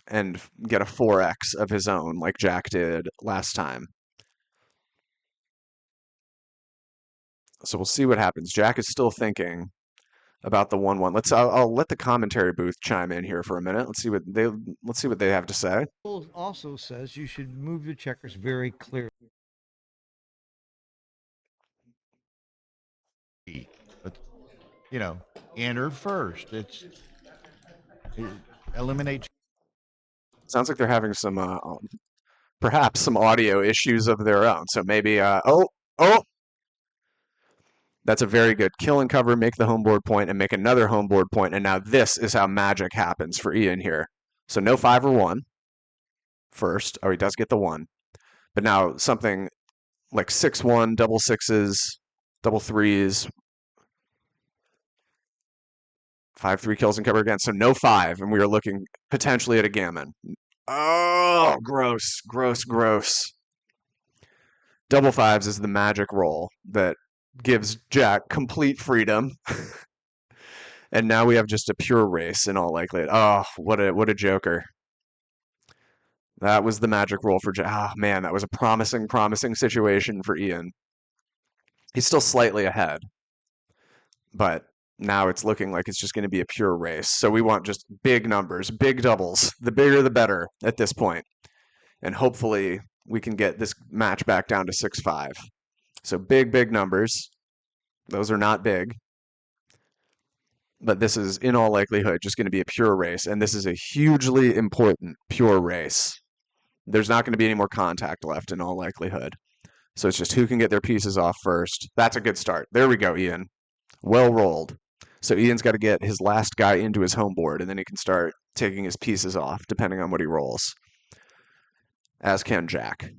Speaker 1: and get a 4x of his own like Jack did last time. So we'll see what happens. Jack is still thinking about the 1-1. I'll let the commentary booth chime in here for a minute. Let's see what they have to say.
Speaker 2: Also says you should move your checkers very clearly. But enter first. It eliminates.
Speaker 1: Sounds like they're having some perhaps some audio issues of their own. So maybe oh, that's a very good kill and cover, make the homeboard point, and make another homeboard point. And now this is how magic happens for Ian here. So no 5 or 1 first. Oh, he does get the 1. But now something like 6-1, double sixes, double threes, 5-3 kills and cover again. So no 5, and we are looking potentially at a gammon. Oh, gross, gross, gross. Double fives is the magic roll that gives Jack complete freedom. And now we have just a pure race in all likelihood. Oh, what a joker. That was the magic roll for Jack. Oh, man, that was a promising, promising situation for Ian. He's still slightly ahead, but now it's looking like it's just going to be a pure race. So we want just big numbers, big doubles. The bigger, the better at this point. And hopefully we can get this match back down to 6-5. So big, big numbers. Those are not big. But this is, in all likelihood, just going to be a pure race. And this is a hugely important pure race. There's not going to be any more contact left, in all likelihood. So it's just who can get their pieces off first. That's a good start. There we go, Ian. Well rolled. So Ian's got to get his last guy into his home board, and then he can start taking his pieces off, depending on what he rolls. As can Jack.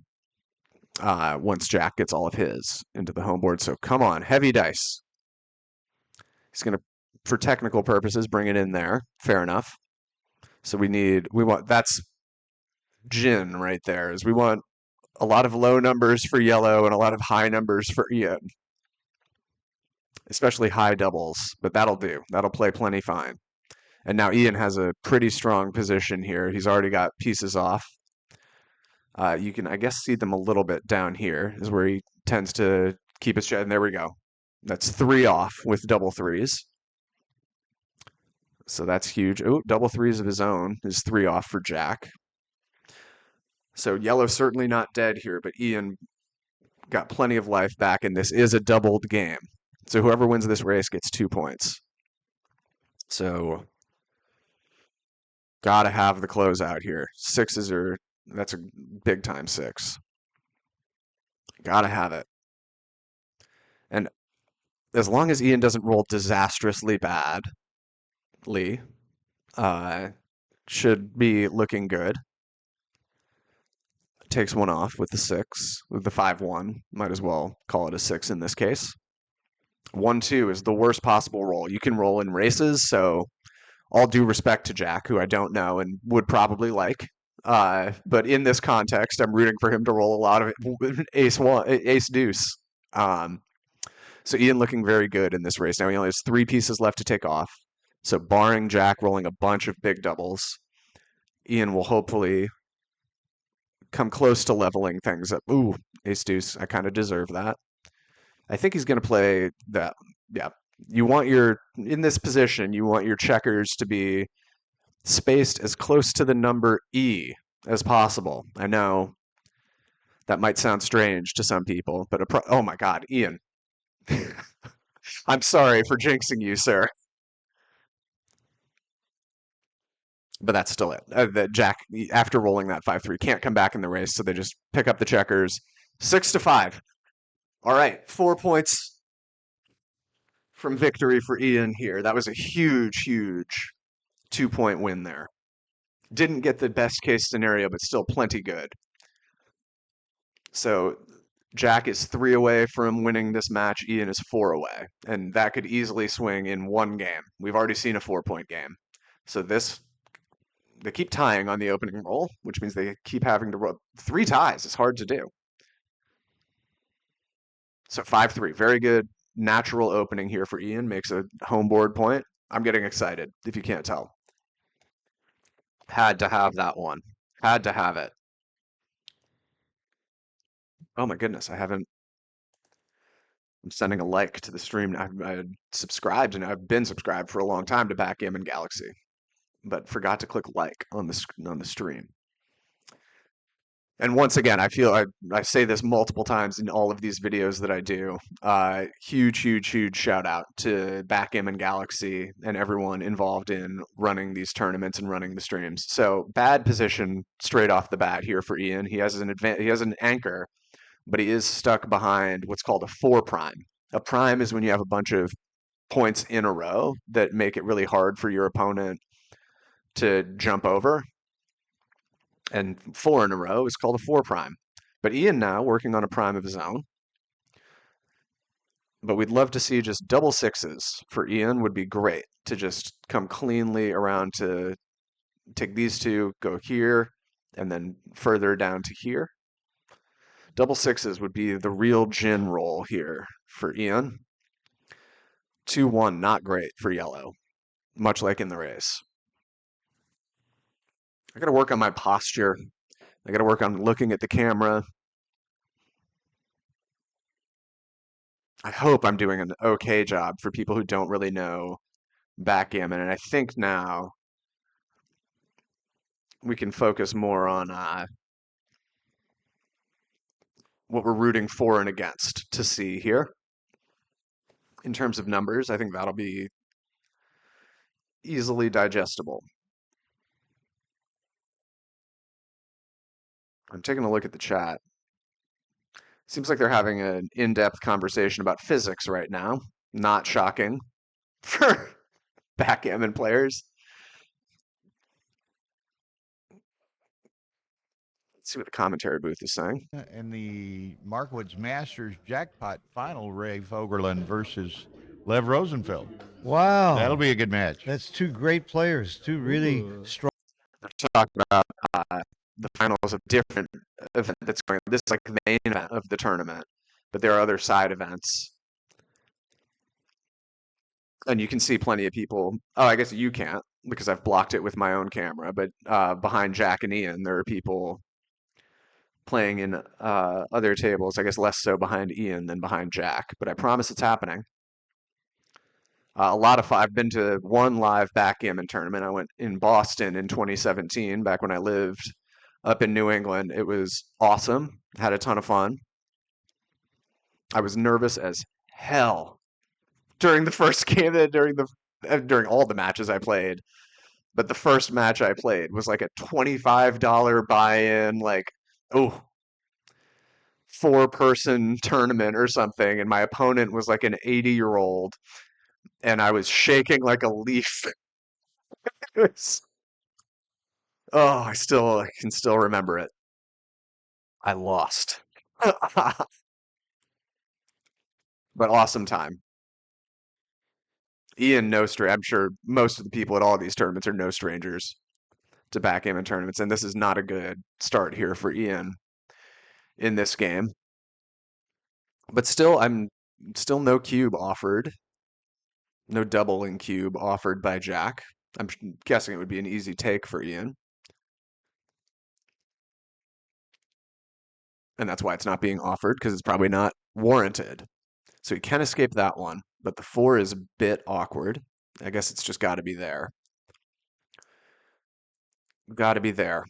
Speaker 1: Once Jack gets all of his into the home board. So come on, heavy dice. He's going to, for technical purposes, bring it in there. Fair enough. So that's gin right there, is we want a lot of low numbers for yellow and a lot of high numbers for Ian. Especially high doubles, but that'll do. That'll play plenty fine. And now Ian has a pretty strong position here. He's already got pieces off. You can, I guess, see them a little bit down here is where he tends to keep his, and there we go. That's 3 off with double threes. So that's huge. Oh, double threes of his own is 3 off for Jack. So yellow's certainly not dead here, but Ian got plenty of life back, and this is a doubled game. So whoever wins this race gets 2 points. So gotta have the closeout here. Sixes are that's a big time six. Gotta have it. And as long as Ian doesn't roll disastrously badly, uh, should be looking good. Takes one off with the six, with the 5-1. Might as well call it a six in this case. 1-2 is the worst possible roll. You can roll in races, so all due respect to Jack, who I don't know and would probably like. But in this context, I'm rooting for him to roll a lot of ace one, ace deuce. Um, so Ian looking very good in this race. Now he only has 3 pieces left to take off. So barring Jack rolling a bunch of big doubles, Ian will hopefully come close to leveling things up. Ooh, ace deuce. I kind of deserve that. I think he's going to play that. Yeah. You want in this position, you want your checkers to be spaced as close to the number E as possible. I know that might sound strange to some people, but oh my God, Ian. I'm sorry for jinxing you, sir. But that's still it. That Jack, after rolling that 5-3, can't come back in the race, so they just pick up the checkers. 6-5. All right, 4 points from victory for Ian here. That was a huge, huge 2-point win there. Didn't get the best case scenario, but still plenty good. So Jack is 3 away from winning this match. Ian is 4 away. And that could easily swing in one game. We've already seen a 4-point game. So they keep tying on the opening roll, which means they keep having to roll. 3 ties is hard to do. So 5-3, very good natural opening here for Ian. Makes a home board point. I'm getting excited, if you can't tell. Had to have that one. Had to have it. Oh my goodness, I'm sending a like to the stream. I subscribed and I've been subscribed for a long time to Backgammon Galaxy, but forgot to click like on the stream. And once again, I say this multiple times in all of these videos that I do. Huge, huge, huge shout out to Backgammon Galaxy and everyone involved in running these tournaments and running the streams. So bad position straight off the bat here for Ian. He has an anchor, but he is stuck behind what's called a 4 prime. A prime is when you have a bunch of points in a row that make it really hard for your opponent to jump over. And 4 in a row is called a 4 prime. But Ian now working on a prime of his own. But we'd love to see just double sixes for Ian would be great to just come cleanly around to take these two, go here, and then further down to here. Double sixes would be the real gin roll here for Ian. 2-1, not great for yellow, much like in the race. I got to work on my posture. I got to work on looking at the camera. I hope I'm doing an okay job for people who don't really know backgammon. And I think now we can focus more on what we're rooting for and against to see here. In terms of numbers, I think that'll be easily digestible. I'm taking a look at the chat. Seems like they're having an in-depth conversation about physics right now. Not shocking for backgammon players. Let's see what the commentary booth is saying.
Speaker 2: In the Markwoods Masters jackpot final, Ray Fogerlund versus Lev Rosenfeld.
Speaker 3: Wow.
Speaker 2: That'll be a good match.
Speaker 3: That's 2 great players, 2 really strong.
Speaker 1: They're talking about the finals of different event that's going on. This is like the main event of the tournament, but there are other side events. And you can see plenty of people. Oh, I guess you can't because I've blocked it with my own camera, but behind Jack and Ian, there are people playing in other tables. I guess less so behind Ian than behind Jack, but I promise it's happening. I've been to one live backgammon tournament. I went in Boston in 2017, back when I lived up in New England. It was awesome. Had a ton of fun. I was nervous as hell during the first game, during all the matches I played. But the first match I played was like a $25 buy-in, like, oh, 4-person tournament or something, and my opponent was like an 80-year-old, and I was shaking like a leaf. Oh, I can still remember it. I lost. But awesome time. Ian, no stranger. I'm sure most of the people at all these tournaments are no strangers to backgammon tournaments, and this is not a good start here for Ian in this game. But still, I'm still no cube offered, no doubling cube offered by Jack. I'm guessing it would be an easy take for Ian, and that's why it's not being offered because it's probably not warranted. So he can escape that one, but the 4 is a bit awkward. I guess it's just got to be there. Got to be there.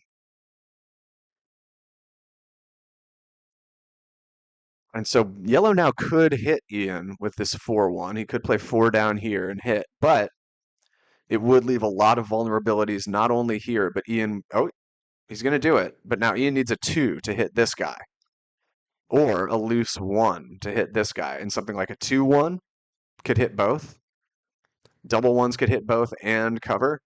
Speaker 1: And so yellow now could hit Ian with this 4-1. He could play 4 down here and hit, but it would leave a lot of vulnerabilities, not only here, but Ian. Oh, he's going to do it. But now Ian needs a 2 to hit this guy, or a loose 1 to hit this guy. And something like a 2-1 could hit both. Double ones could hit both and cover.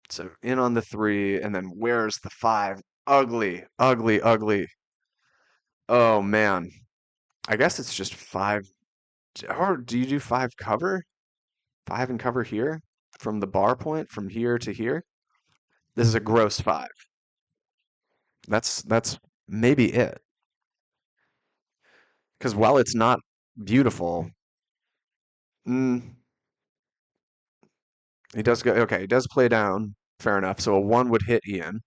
Speaker 1: So in on the 3, and then where's the 5? Ugly, ugly, ugly. Oh, man. I guess it's just 5. Or do you do 5 cover? 5 and cover here? From the bar point, from here to here? This is a gross 5. That's maybe it. Because while it's not beautiful, mm, he does go. Okay, he does play down. Fair enough. So a 1 would hit Ian.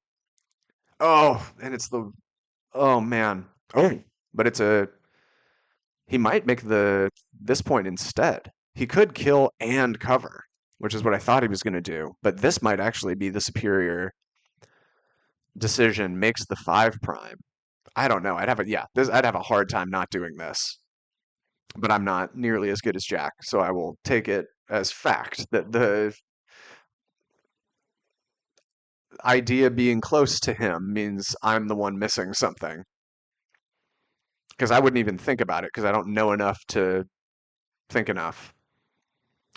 Speaker 1: Oh, and it's the. Oh man. Oh, but it's a. He might make this point instead. He could kill and cover, which is what I thought he was going to do. But this might actually be the superior decision. Makes the 5 prime. I don't know. I'd have a hard time not doing this. But I'm not nearly as good as Jack, so I will take it as fact that the idea being close to him means I'm the one missing something. Because I wouldn't even think about it because I don't know enough to think enough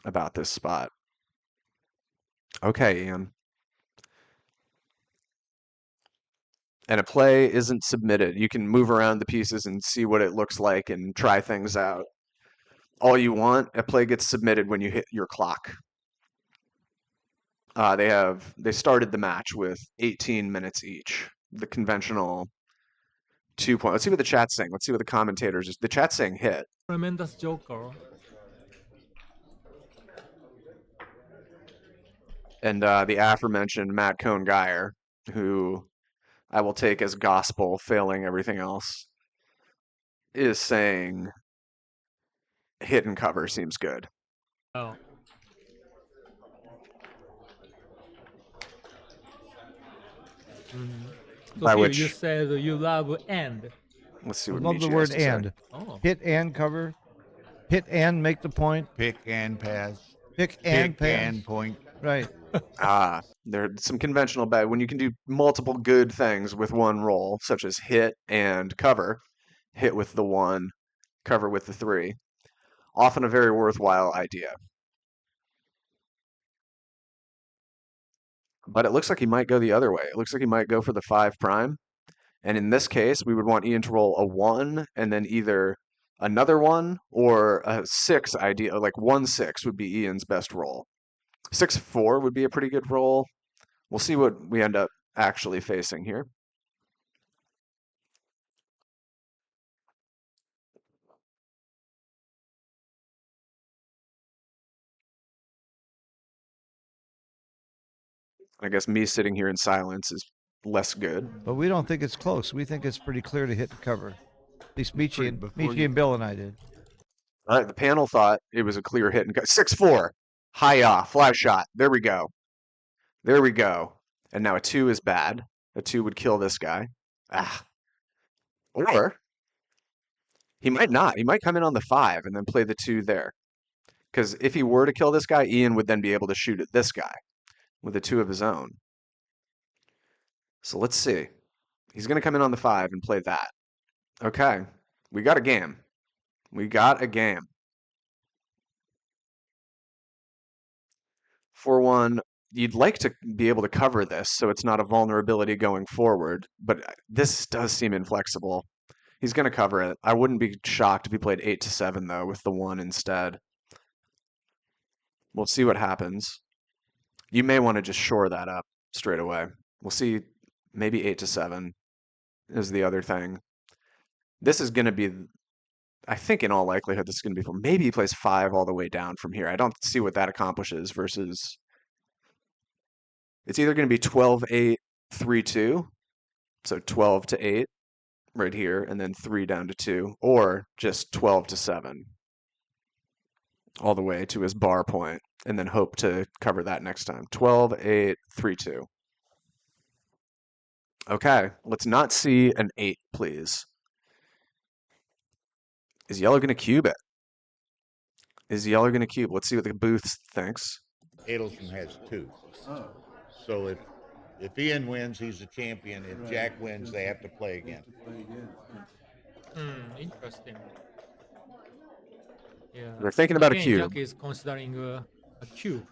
Speaker 1: about this spot. Okay, Ian. And a play isn't submitted. You can move around the pieces and see what it looks like and try things out all you want. A play gets submitted when you hit your clock. They started the match with 18 minutes each. The conventional 2 point. Let's see what the chat's saying. Let's see what the commentators is. The chat's saying hit.
Speaker 4: Tremendous joker.
Speaker 1: And the aforementioned Matt Cohn-Geyer, who I will take as gospel, failing everything else, is saying hit and cover seems good.
Speaker 4: Oh. So
Speaker 1: By
Speaker 4: here
Speaker 1: which
Speaker 4: you said you love and.
Speaker 1: let's see
Speaker 3: I
Speaker 1: what
Speaker 3: love the
Speaker 1: Michi has
Speaker 3: word
Speaker 1: to say.
Speaker 3: and.
Speaker 4: Oh.
Speaker 3: Hit and cover. Hit and make the point.
Speaker 2: Pick and pass.
Speaker 3: Pick and
Speaker 2: Pick
Speaker 3: pass.
Speaker 2: and point.
Speaker 3: Right.
Speaker 1: There's some conventional bet when you can do multiple good things with one roll, such as hit and cover. Hit with the 1, cover with the 3. Often a very worthwhile idea. But it looks like he might go the other way. It looks like he might go for the 5 prime. And in this case, we would want Ian to roll a 1 and then either another 1 or a 6 idea. Like 1-6 would be Ian's best roll. 6-4 would be a pretty good roll. We'll see what we end up actually facing here. I guess me sitting here in silence is less good.
Speaker 3: But we don't think it's close. We think it's pretty clear to hit and cover. At least Michi and Bill and I did.
Speaker 1: All right, the panel thought it was a clear hit and 6-4. High off, fly shot. There we go. There we go. And now a 2 is bad. A 2 would kill this guy. Ah. Or he might not. He might come in on the 5 and then play the 2 there. Because if he were to kill this guy, Ian would then be able to shoot at this guy with a 2 of his own. So let's see. He's going to come in on the 5 and play that. Okay. We got a game. We got a game. 4-1. You'd like to be able to cover this so it's not a vulnerability going forward, but this does seem inflexible. He's going to cover it. I wouldn't be shocked if he played 8-7 though with the 1 instead. We'll see what happens. You may want to just shore that up straight away. We'll see. Maybe 8-7 is the other thing. This is going to be, I think in all likelihood, this is going to be for maybe he plays 5 all the way down from here. I don't see what that accomplishes versus it's either going to be 12-8, 3-2, so 12-8 right here, and then 3 down to 2, or just 12-7 all the way to his bar point, and then hope to cover that next time. 12-8, 3-2. Okay, let's not see an 8, please. Is yellow going to cube it? Is yellow going to cube? Let's see what the booth thinks.
Speaker 2: Edelson has 2. So if Ian wins, he's the champion. If Jack wins, they have to play again.
Speaker 4: Interesting. Yeah.
Speaker 1: They're thinking about a
Speaker 4: Again,
Speaker 1: cube.
Speaker 4: Jack is considering a cube.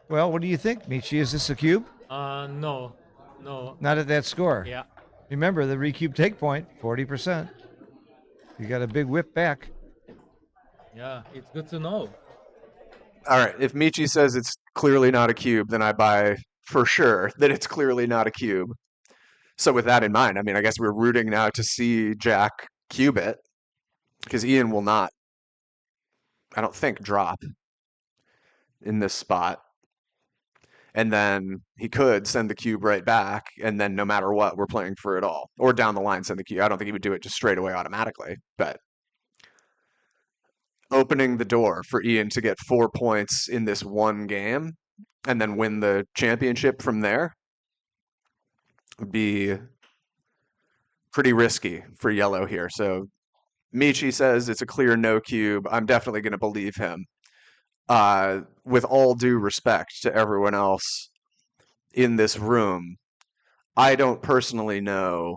Speaker 3: Well, what do you think, Michi? Is this a cube?
Speaker 4: No.
Speaker 3: Not at that score.
Speaker 4: Yeah.
Speaker 3: Remember, the recube take point, 40%. You got a big whip back.
Speaker 4: Yeah, it's good to know.
Speaker 1: All right, if Michi says it's clearly not a cube, then I buy for sure that it's clearly not a cube. So with that in mind, I mean, I guess we're rooting now to see Jack cube it, because Ian will not, I don't think, drop in this spot. And then he could send the cube right back, and then no matter what, we're playing for it all. Or down the line, send the cube. I don't think he would do it just straight away automatically, but opening the door for Ian to get 4 points in this one game and then win the championship from there would be pretty risky for yellow here. So Michi says it's a clear no cube. I'm definitely going to believe him. With all due respect to everyone else in this room, I don't personally know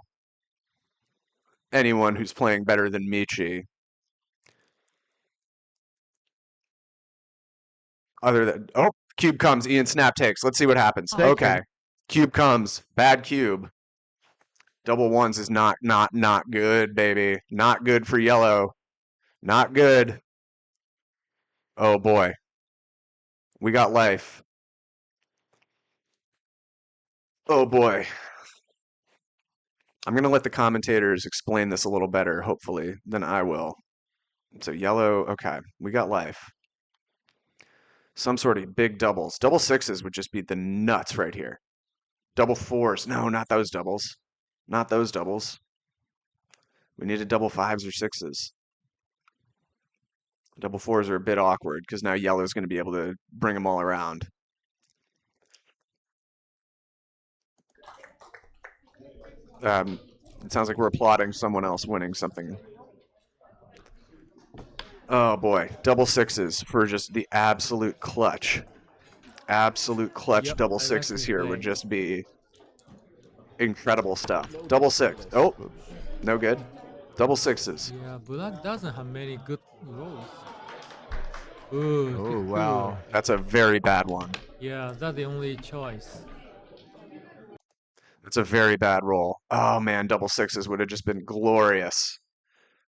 Speaker 1: anyone who's playing better than Michi. Other than, oh, cube comes, Ian snap takes. Let's see what happens.
Speaker 3: Taken.
Speaker 1: Okay. Cube comes, bad cube. Double ones is not good, baby. Not good for yellow. Not good. Oh boy. We got life. Oh boy. I'm going to let the commentators explain this a little better, hopefully, than I will. So yellow, okay. We got life. Some sort of big doubles. Double sixes would just be the nuts right here. Double fours. No, not those doubles. Not those doubles. We needed double fives or sixes. Double fours are a bit awkward because now yellow's going to be able to bring them all around. It sounds like we're applauding someone else winning something. Oh boy, double sixes for just the absolute clutch. Absolute clutch
Speaker 4: Yep,
Speaker 1: double
Speaker 4: I like
Speaker 1: sixes
Speaker 4: this
Speaker 1: here
Speaker 4: play.
Speaker 1: would just be incredible stuff. Double six. Oh, no good. Double sixes.
Speaker 4: Yeah, black doesn't have many good rolls. Ooh,
Speaker 2: Oh,
Speaker 4: good
Speaker 2: wow.
Speaker 4: coup.
Speaker 1: That's a very bad one.
Speaker 4: Yeah, that's the only choice.
Speaker 1: That's a very bad roll. Oh man, double sixes would have just been glorious.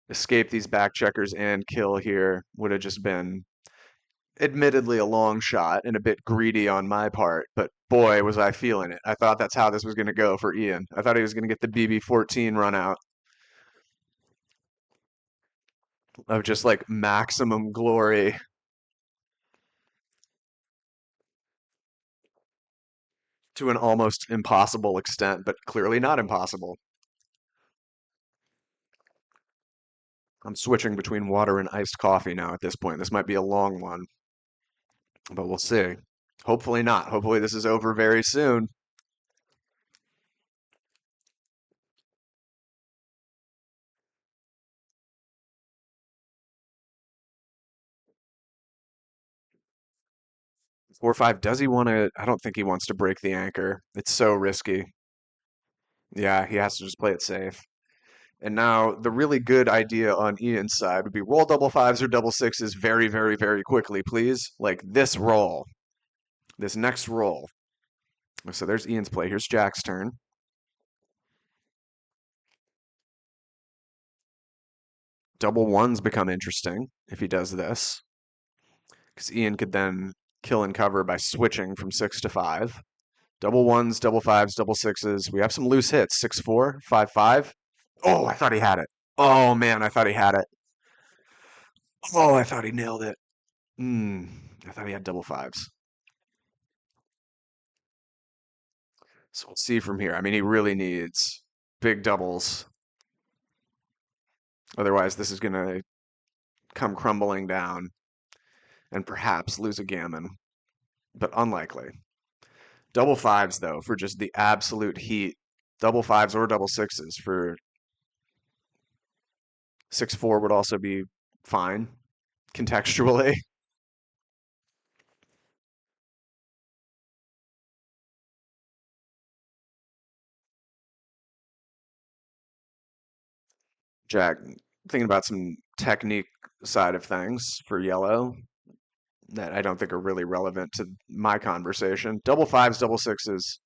Speaker 1: Escape these back checkers and kill here would have just been admittedly a long shot and a bit greedy on my part, but boy, was I feeling it. I thought that's how this was going to go for Ian. I thought he was going to get the BB-14 run out of just like maximum glory. To an almost impossible extent, but clearly not impossible. I'm switching between water and iced coffee now at this point. This might be a long one, but we'll see. Hopefully not. Hopefully this is over very soon. Four five. Does he want to? I don't think he wants to break the anchor. It's so risky. Yeah, he has to just play it safe. And now the really good idea on Ian's side would be roll double fives or double sixes very, very, very quickly, please. Like this roll, this next roll. So there's Ian's play. Here's Jack's turn. Double ones become interesting if he does this, because Ian could then kill and cover by switching from 6 to 5. Double ones, double fives, double sixes. We have some loose hits. 6 4, 5 5. Oh, I thought he had it. Oh man, I thought he had it. Oh, I thought he nailed it. I thought he had double fives. So we'll see from here. I mean, he really needs big doubles. Otherwise, this is going to come crumbling down and perhaps lose a gammon, but unlikely. Double fives, though, for just the absolute heat. Double fives or double sixes for 6 4 would also be fine contextually. Jack, thinking about some technique side of things for yellow that I don't think are really relevant to my conversation. Double fives, double sixes.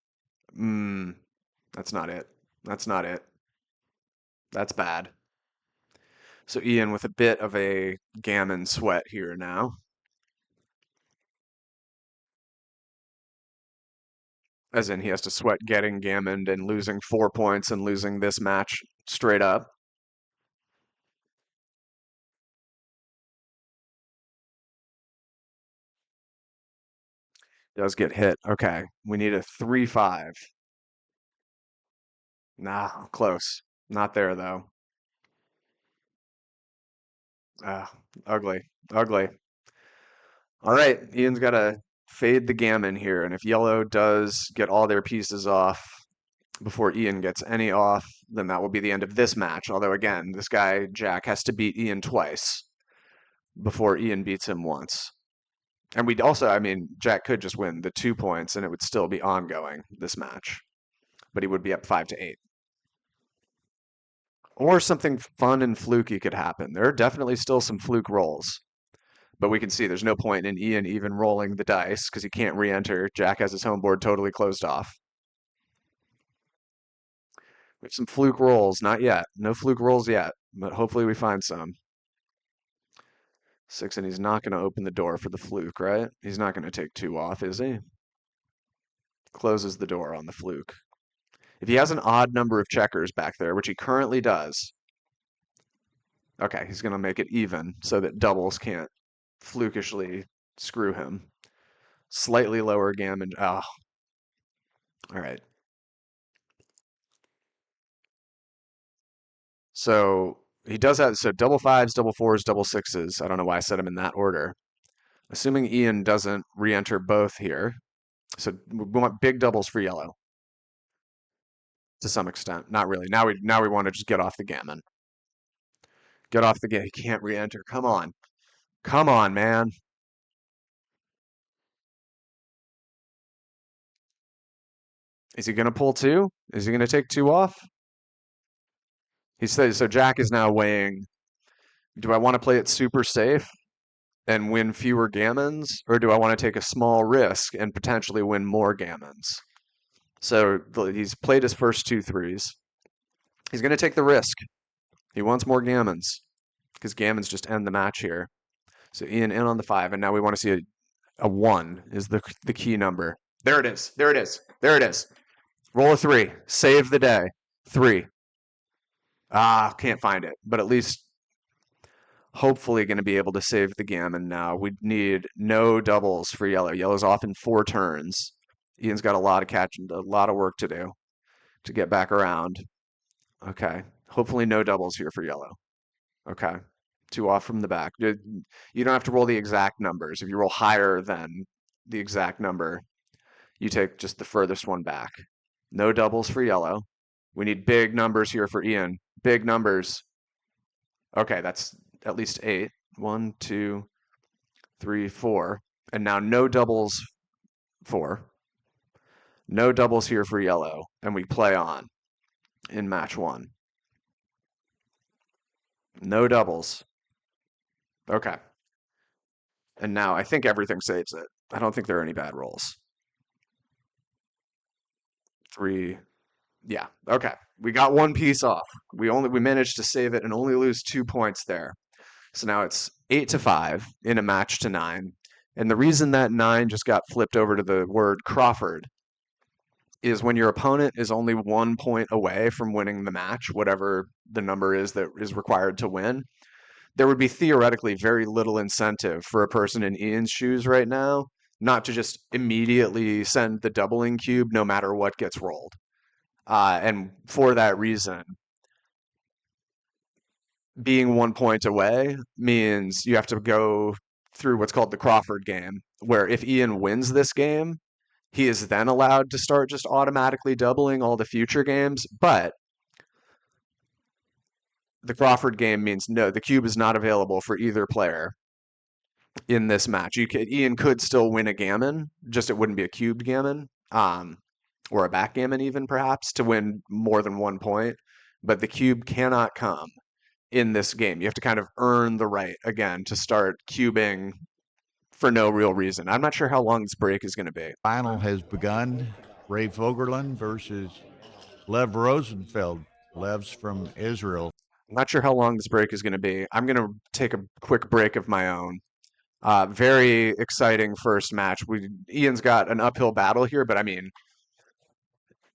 Speaker 1: That's not it. That's not it. That's bad. So Ian with a bit of a gammon sweat here now. As in he has to sweat getting gammoned and losing 4 points and losing this match straight up. Does get hit. Okay. We need a 3 5. Nah, close. Not there though. Ah, ugly. Ugly. All right. Ian's got to fade the gammon here. And if yellow does get all their pieces off before Ian gets any off, then that will be the end of this match. Although, again, this guy, Jack, has to beat Ian twice before Ian beats him once. And we'd also, I mean, Jack could just win the 2 points and it would still be ongoing, this match. But he would be up 5 to 8. Or something fun and fluky could happen. There are definitely still some fluke rolls. But we can see there's no point in Ian even rolling the dice because he can't re-enter. Jack has his home board totally closed off. We have some fluke rolls, not yet. No fluke rolls yet, but hopefully we find some. 6, and he's not going to open the door for the fluke, right? He's not going to take 2 off, is he? Closes the door on the fluke. If he has an odd number of checkers back there, which he currently does, okay, he's going to make it even so that doubles can't flukishly screw him. Slightly lower gammon. Oh, all right. So he does have, so double fives, double fours, double sixes. I don't know why I set him in that order. Assuming Ian doesn't re-enter both here. So we want big doubles for yellow. To some extent. Not really. Now we want to just get off the gammon. Get off the gammon. He can't re-enter. Come on. Come on, man. Is he gonna pull 2? Is he gonna take 2 off? He says so Jack is now weighing, do I want to play it super safe and win fewer gammons, or do I want to take a small risk and potentially win more gammons? So he's played his first 2 3s. He's going to take the risk. He wants more gammons because gammons just end the match here. So Ian in on the 5, and now we want to see a 1 is the key number. There it is. There it is. There it is. Roll a 3. Save the day. 3. Ah, can't find it, but at least hopefully going to be able to save the gammon now. We need no doubles for yellow. Yellow's off in 4 turns. Ian's got a lot of catching, a lot of work to do to get back around. Okay. Hopefully no doubles here for yellow. Okay. Two off from the back. You don't have to roll the exact numbers. If you roll higher than the exact number, you take just the furthest one back. No doubles for yellow. We need big numbers here for Ian. Big numbers. Okay, that's at least 8. 1, 2, 3, 4. And now no doubles 4. No doubles here for yellow. And we play on in match 1. No doubles. Okay. And now I think everything saves it. I don't think there are any bad rolls. 3. Yeah. Okay. We got one piece off. We managed to save it and only lose 2 points there. So now it's 8-5 in a match to 9. And the reason that 9 just got flipped over to the word Crawford is when your opponent is only 1 point away from winning the match, whatever the number is that is required to win, there would be theoretically very little incentive for a person in Ian's shoes right now not to just immediately send the doubling cube no matter what gets rolled. And for that reason, being 1 point away means you have to go through what's called the Crawford game, where if Ian wins this game, he is then allowed to start just automatically doubling all the future games. But the Crawford game means no, the cube is not available for either player in this match. Ian could still win a gammon, just it wouldn't be a cubed gammon, or a backgammon even perhaps to win more than 1 point. But the cube cannot come in this game. You have to kind of earn the right again to start cubing for no real reason. I'm not sure how long this break is going to be.
Speaker 2: Final has begun. Ray Fogerlin versus Lev Rosenfeld. Lev's from Israel.
Speaker 1: I'm not sure how long this break is going to be. I'm going to take a quick break of my own. Very exciting first match. Ian's got an uphill battle here, but I mean,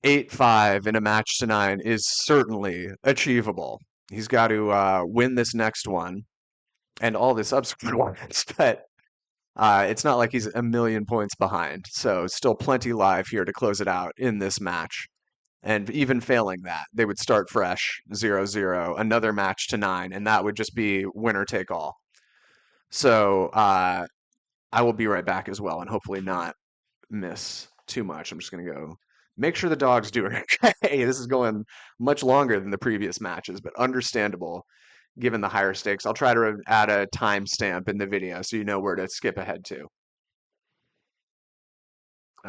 Speaker 1: 8-5 in a match to 9 is certainly achievable. He's got to win this next one and all the subsequent ones, but it's not like he's a million points behind. So still plenty live here to close it out in this match. And even failing that, they would start fresh, 0-0, another match to 9, and that would just be winner take all. So I will be right back as well and hopefully not miss too much. I'm just going to go make sure the dog's doing okay. This is going much longer than the previous matches, but understandable given the higher stakes. I'll try to add a timestamp in the video so you know where to skip ahead to.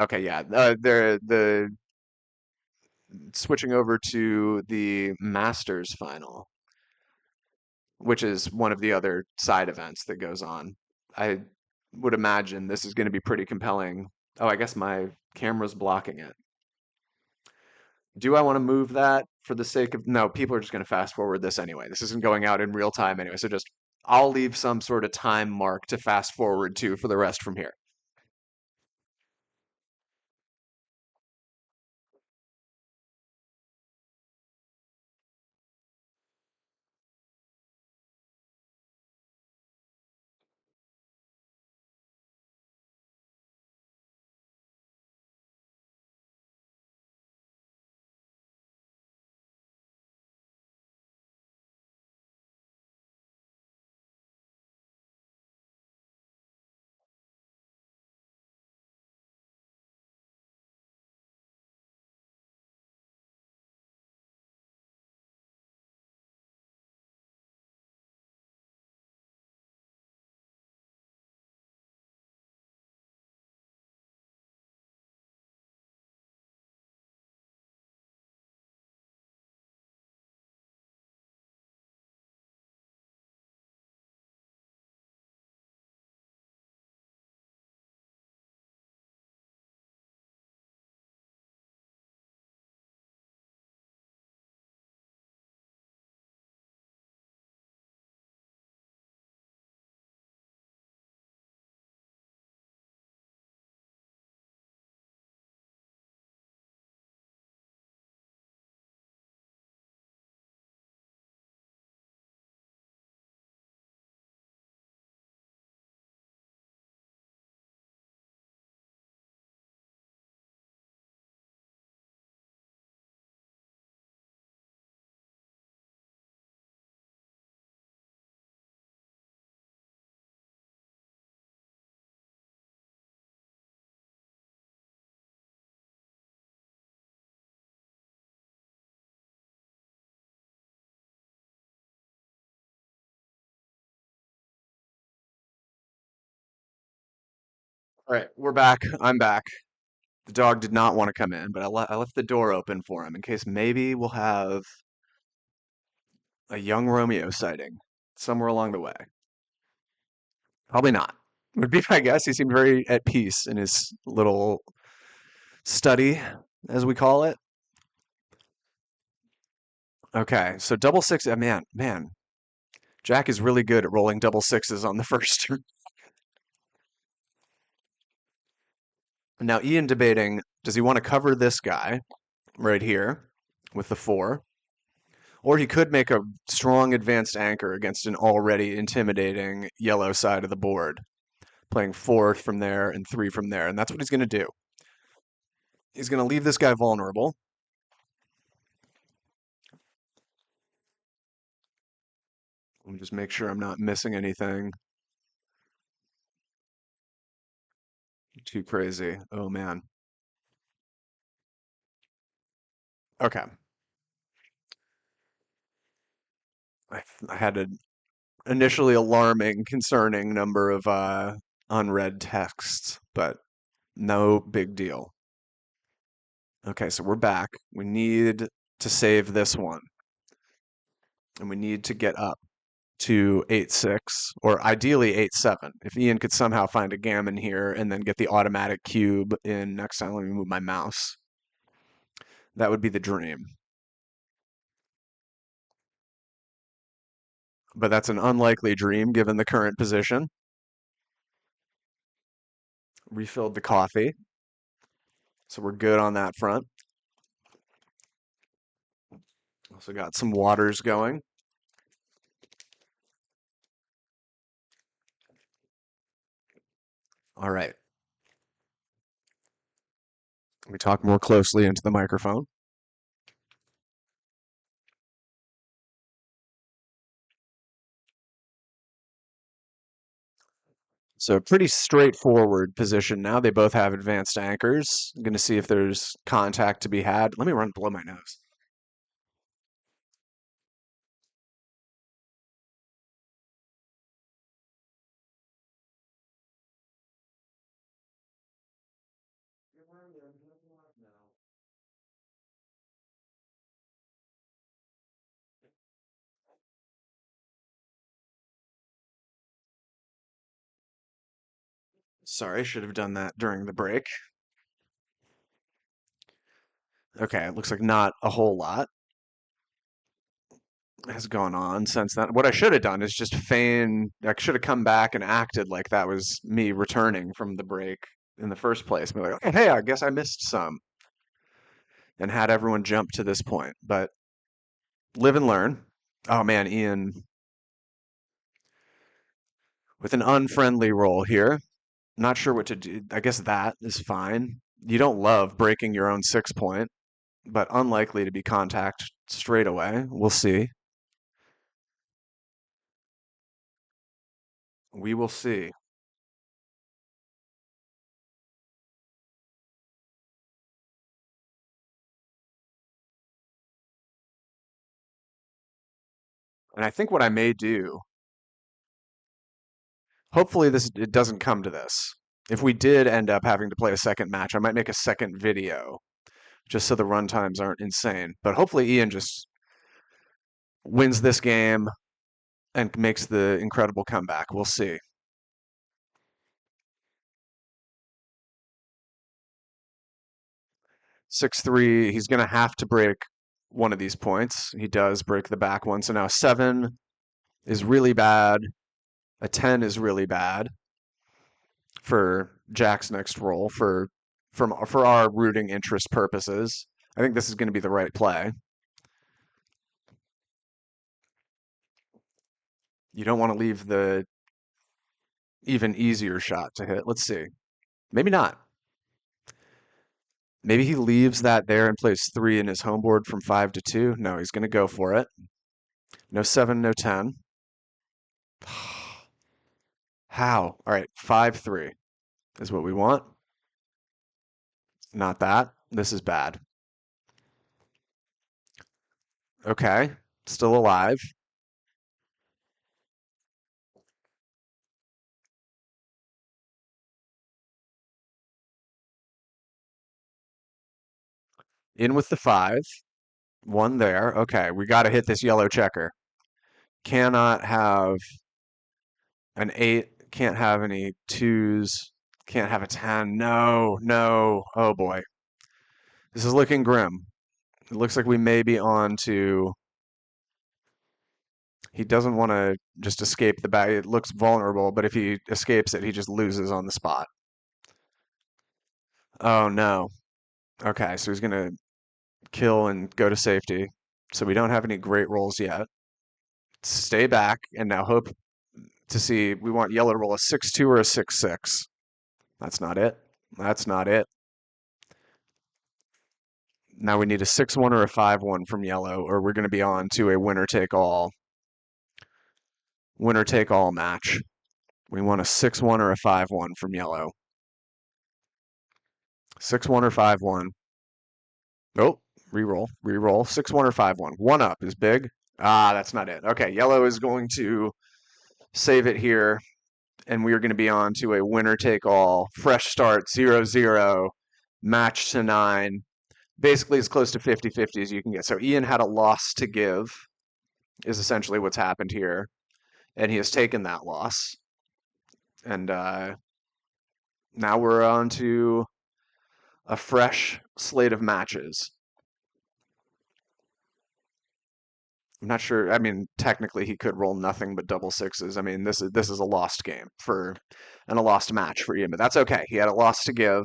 Speaker 1: Okay, yeah. The switching over to the Masters final, which is one of the other side events that goes on. I would imagine this is going to be pretty compelling. Oh, I guess my camera's blocking it. Do I want to move that for the sake of... No, people are just going to fast forward this anyway. This isn't going out in real time anyway, so just I'll leave some sort of time mark to fast forward to for the rest from here. All right, we're back. I'm back. The dog did not want to come in, but I left the door open for him in case maybe we'll have a young Romeo sighting somewhere along the way. Probably not. Would be my guess. He seemed very at peace in his little study, as we call it. Okay, so double six. Man, Jack is really good at rolling double sixes on the first turn. Now, Ian debating, does he want to cover this guy right here with the four? Or he could make a strong advanced anchor against an already intimidating yellow side of the board, playing four from there and three from there. And that's what he's going to do. He's going to leave this guy vulnerable. Let me just make sure I'm not missing anything too crazy. Oh, man. Okay. I had an initially alarming, concerning number of unread texts, but no big deal. Okay, so we're back. We need to save this one, and we need to get up to 8-6, or ideally 8-7. If Ian could somehow find a gammon here and then get the automatic cube in next time, let me move my mouse. That would be the dream. But that's an unlikely dream given the current position. Refilled the coffee, so we're good on that front. Also got some waters going. All right. Let me talk more closely into the microphone. So pretty straightforward position now. They both have advanced anchors. I'm going to see if there's contact to be had. Let me run blow my nose. Sorry, should have done that during the break. Okay, it looks like not a whole lot has gone on since then. What I should have done is just feign, I should have come back and acted like that was me returning from the break in the first place. Be like, oh, hey, I guess I missed some, and had everyone jump to this point. But live and learn. Oh man, Ian with an unfriendly roll here. Not sure what to do. I guess that is fine. You don't love breaking your own 6 point, but unlikely to be contact straight away. We'll see. We will see. And I think what I may do, hopefully this it doesn't come to this. If we did end up having to play a second match, I might make a second video just so the run times aren't insane. But hopefully Ian just wins this game and makes the incredible comeback. We'll see. 6-3, he's going to have to break one of these points. He does break the back one. So now 7 is really bad. A 10 is really bad for Jack's next roll for our rooting interest purposes. I think this is going to be the right play. You don't want to leave the even easier shot to hit. Let's see. Maybe not. Maybe he leaves that there and plays 3 in his home board from 5-2. No, he's going to go for it. No 7, no 10. How? All right, 5-3 is what we want. Not that. This is bad. Okay, still alive. In with the 5. 1 there. Okay, we got to hit this yellow checker. Cannot have an 8. Can't have any 2s. Can't have a 10. No, no. Oh boy. This is looking grim. It looks like we may be on to. He doesn't want to just escape the bag. It looks vulnerable, but if he escapes it, he just loses on the spot. Oh no. Okay, so he's going to kill and go to safety. So we don't have any great rolls yet. Stay back and now hope to see. We want yellow to roll a 6-2 or a 6-6. That's not it. That's not it. Now we need a 6-1 or a 5-1 from yellow, or we're going to be on to a winner-take-all match. We want a 6-1 or a 5-1 from yellow. 6-1 or 5-1. Nope. Reroll. 6-1 or 5-1. 1 up is big. Ah, that's not it. Okay, yellow is going to save it here, and we are going to be on to a winner-take-all. Fresh start, 0-0, match to 9. Basically as close to 50-50 as you can get. So Ian had a loss to give, is essentially what's happened here. And he has taken that loss. And now we're on to a fresh slate of matches. I'm not sure. I mean, technically he could roll nothing but double 6s. I mean, this is a lost game and a lost match for Ian, but that's okay. He had a loss to give.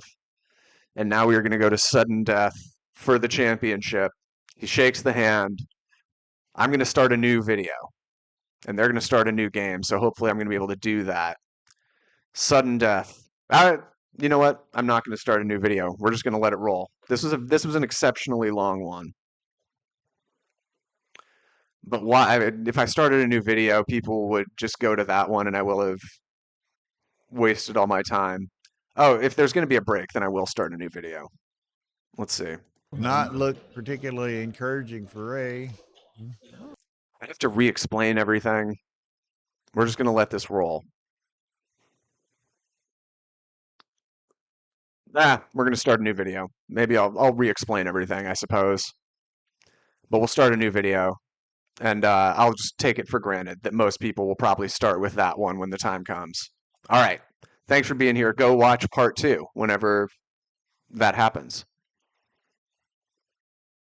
Speaker 1: And now we are going to go to sudden death for the championship. He shakes the hand. I'm going to start a new video, and they're going to start a new game, so hopefully I'm going to be able to do that. Sudden death. You know what? I'm not going to start a new video. We're just going to let it roll. This was an exceptionally long one. But why? If I started a new video, people would just go to that one, and I will have wasted all my time. Oh, if there's going to be a break, then I will start a new video. Let's see.
Speaker 5: Not look particularly encouraging for Ray.
Speaker 1: I have to re-explain everything. We're just going to let this roll. We're going to start a new video. Maybe I'll re-explain everything, I suppose. But we'll start a new video, and I'll just take it for granted that most people will probably start with that one when the time comes. All right. Thanks for being here. Go watch part 2 whenever that happens.